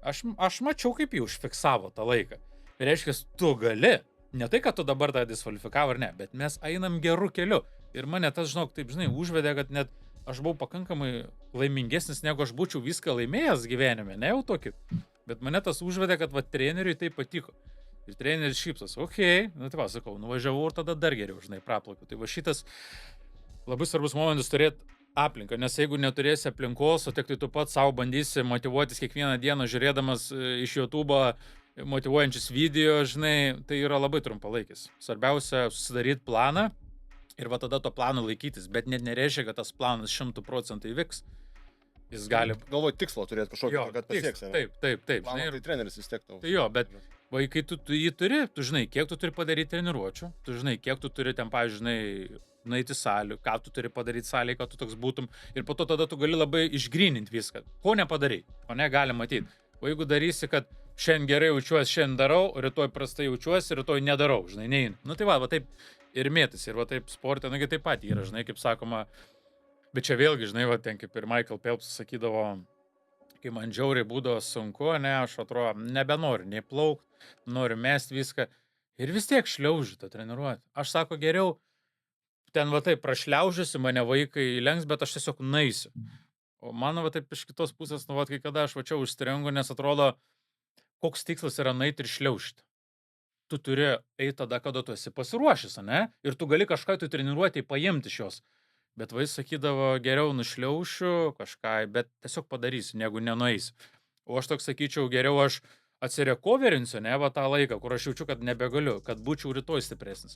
Aš mačiau, kaip jį užfiksavo tą laiką. Ir reiškia, tu gali. Ne tai, kad tu dabar tą diskvalifikavo ar ne, bet mes einam gerų keliu. Ir mane tas, žinok, taip, žinai, užvedė, kad net aš buvau pakankamai laimingesnis, negu aš būčiau viską laimėjęs gyvenime. Ne jau tokį. Bet mane tas užvedė, kad treneriui tai patiko. Ir treneris šypsas, tai sakau, nuvažiavau ir tada dar geriau, žinai, praplaukiu. Tai šitas labai svarbus momentas turėti aplinką, nes jeigu neturėsi aplinkos, o tik tai tu pats savo bandysi motyvuotis kiekvieną dieną, žiūrėdamas iš YouTube motyvuojančius video, žinai, tai yra labai trumpalaikis. Svarbiausia susidaryti planą ir tada to plano laikytis, bet net nereiškia, kad tas planas 100% įvyks. Jis gali... Galvoju, tikslo turėti kažkokio, kad pasieks. Taip. Žinai, tai treneris vis tiek tau. Tai jo, bet kai tu jį turi, tu žinai, kiek tu turi padaryti treniruočių, tu žinai, kiek tu turi ten, pavyzdžiui, nueiti salių, ką tu turi padaryti salėje, kad tu toks būtum. Ir po to tada tu gali labai išgryninti viską. Ko nepadarai, o ne gali matyti. O jeigu darysi, kad šiandien gerai jaučiuosi, šiandien darau, rytoj prastai jaučiuosi, rytoj nedarau, žinai, neinu. Nu tai va taip ir mėtis, ir va taip sportė, nagi taip pat yra, žinai, kaip sakoma. Bet čia vėlgi, žinai, va ten kaip ir Michael Phelps sakydavo, kai man žiauriai būdavo sunku, ne, aš atrodo, nebenoriu nei plaukti, noriu mesti viską. Ir vis tiek šliaužiu tą treniruotę. Aš sako, geriau ten va taip prašliaužiusi, mane vaikai lenks, bet aš tiesiog naisiu. O mano va taip iš kitos pusės, nu va, kai kada aš va čia užstringu, nes atrodo, koks tikslas yra nueiti ir šliaužti. Tu turi eiti tada, kada tu esi pasiruošęs, ne? Ir tu gali kažką tu treniruotėj paimti iš jos. Bet vai sakydavo, geriau nušliaušiu kažką, bet tiesiog padarysiu, negu nenueisiu. O aš toks sakyčiau, geriau aš atsirekoverinsiu, ne, va tą laiką, kur aš jaučiu, kad nebegaliu, kad būčiau rytoj stipresnis.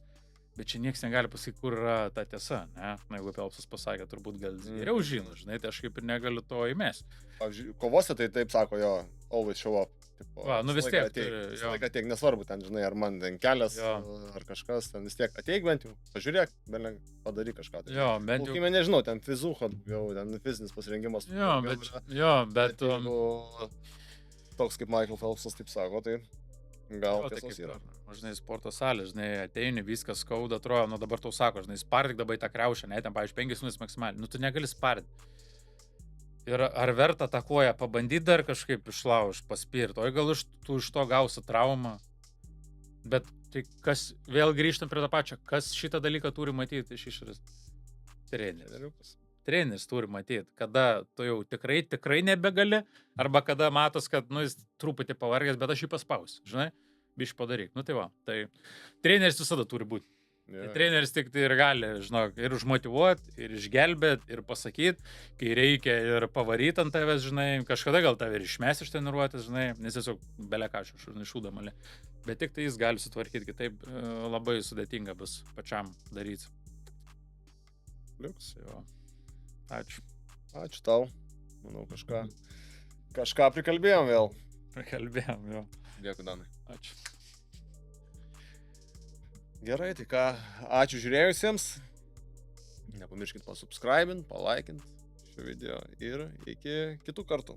Bet čia niekas negali pasakyti, kur yra ta tiesa, ne? Na, jeigu Phelpsas pasakė, turbūt gal geriau žino, žinai, tai aš kaip ir negaliu to įmesti. Pavyzdžiui, kovose tai taip sako jo, always show up. Tipo, va, nu vis tiek. Visą laiką ateik, nesvarbu, ten, žinai, ar man ten kelias, ar kažkas, ten vis tiek ateik bent jau, pažiūrėk, padaryk kažką. Tai. Jo, bent jau. Plaukime, nežinau, ten fizucho, jau ten fizinis pasirengimas. Bet toks kaip Michael Phelpsas taip sako, tai gal tiesos yra. Žinai, sporto salė, žinai, ateini, viskas skauda, atrodo, nu dabar tau sako, žinai, spardyk dabar į tą kriaušę, ne, ten, pavyzdžiui, 5 minutės maksimaliai, nu tu negali spardyti. Ir ar verta tą koją pabandyti dar kažkaip išlaužti, paspirti, o gal tu iš to gausi traumą. Bet tai kas, vėl grįžtam prie to pačio, kas šitą dalyką turi matyti iš išorės? Treneris. Treneris turi matyti, kada tu jau tikrai nebegali, arba kada matos, kad, nu, jis truputį pavargęs, bet aš jį paspausiu, žinai? Bišį padaryk. Nu tai va, tai treneris visada turi būti. Yeah. Treneris tik tai ir gali, žinok, ir užmotivuoti, ir išgelbėti, ir pasakyti, kai reikia, ir pavaryti ant tavęs, žinai, kažkada gal tave ir išmes iš treniruotės, žinai, nes tiesiog belekačiu šūdamalį. Bet tik tai jis gali sutvarkyti, kitaip labai sudėtinga bus pačiam daryti. Liuks. Jo. Ačiū. Ačiū tau. Manau, kažką prikalbėjom vėl. Prikalbėjom, jo. Dėkui, Danai. Ačiū. Gerai, tai ką, ačiū žiūrėjusiems. Nepamirškit pasubscribint, palaikint šio video ir iki kitų kartų.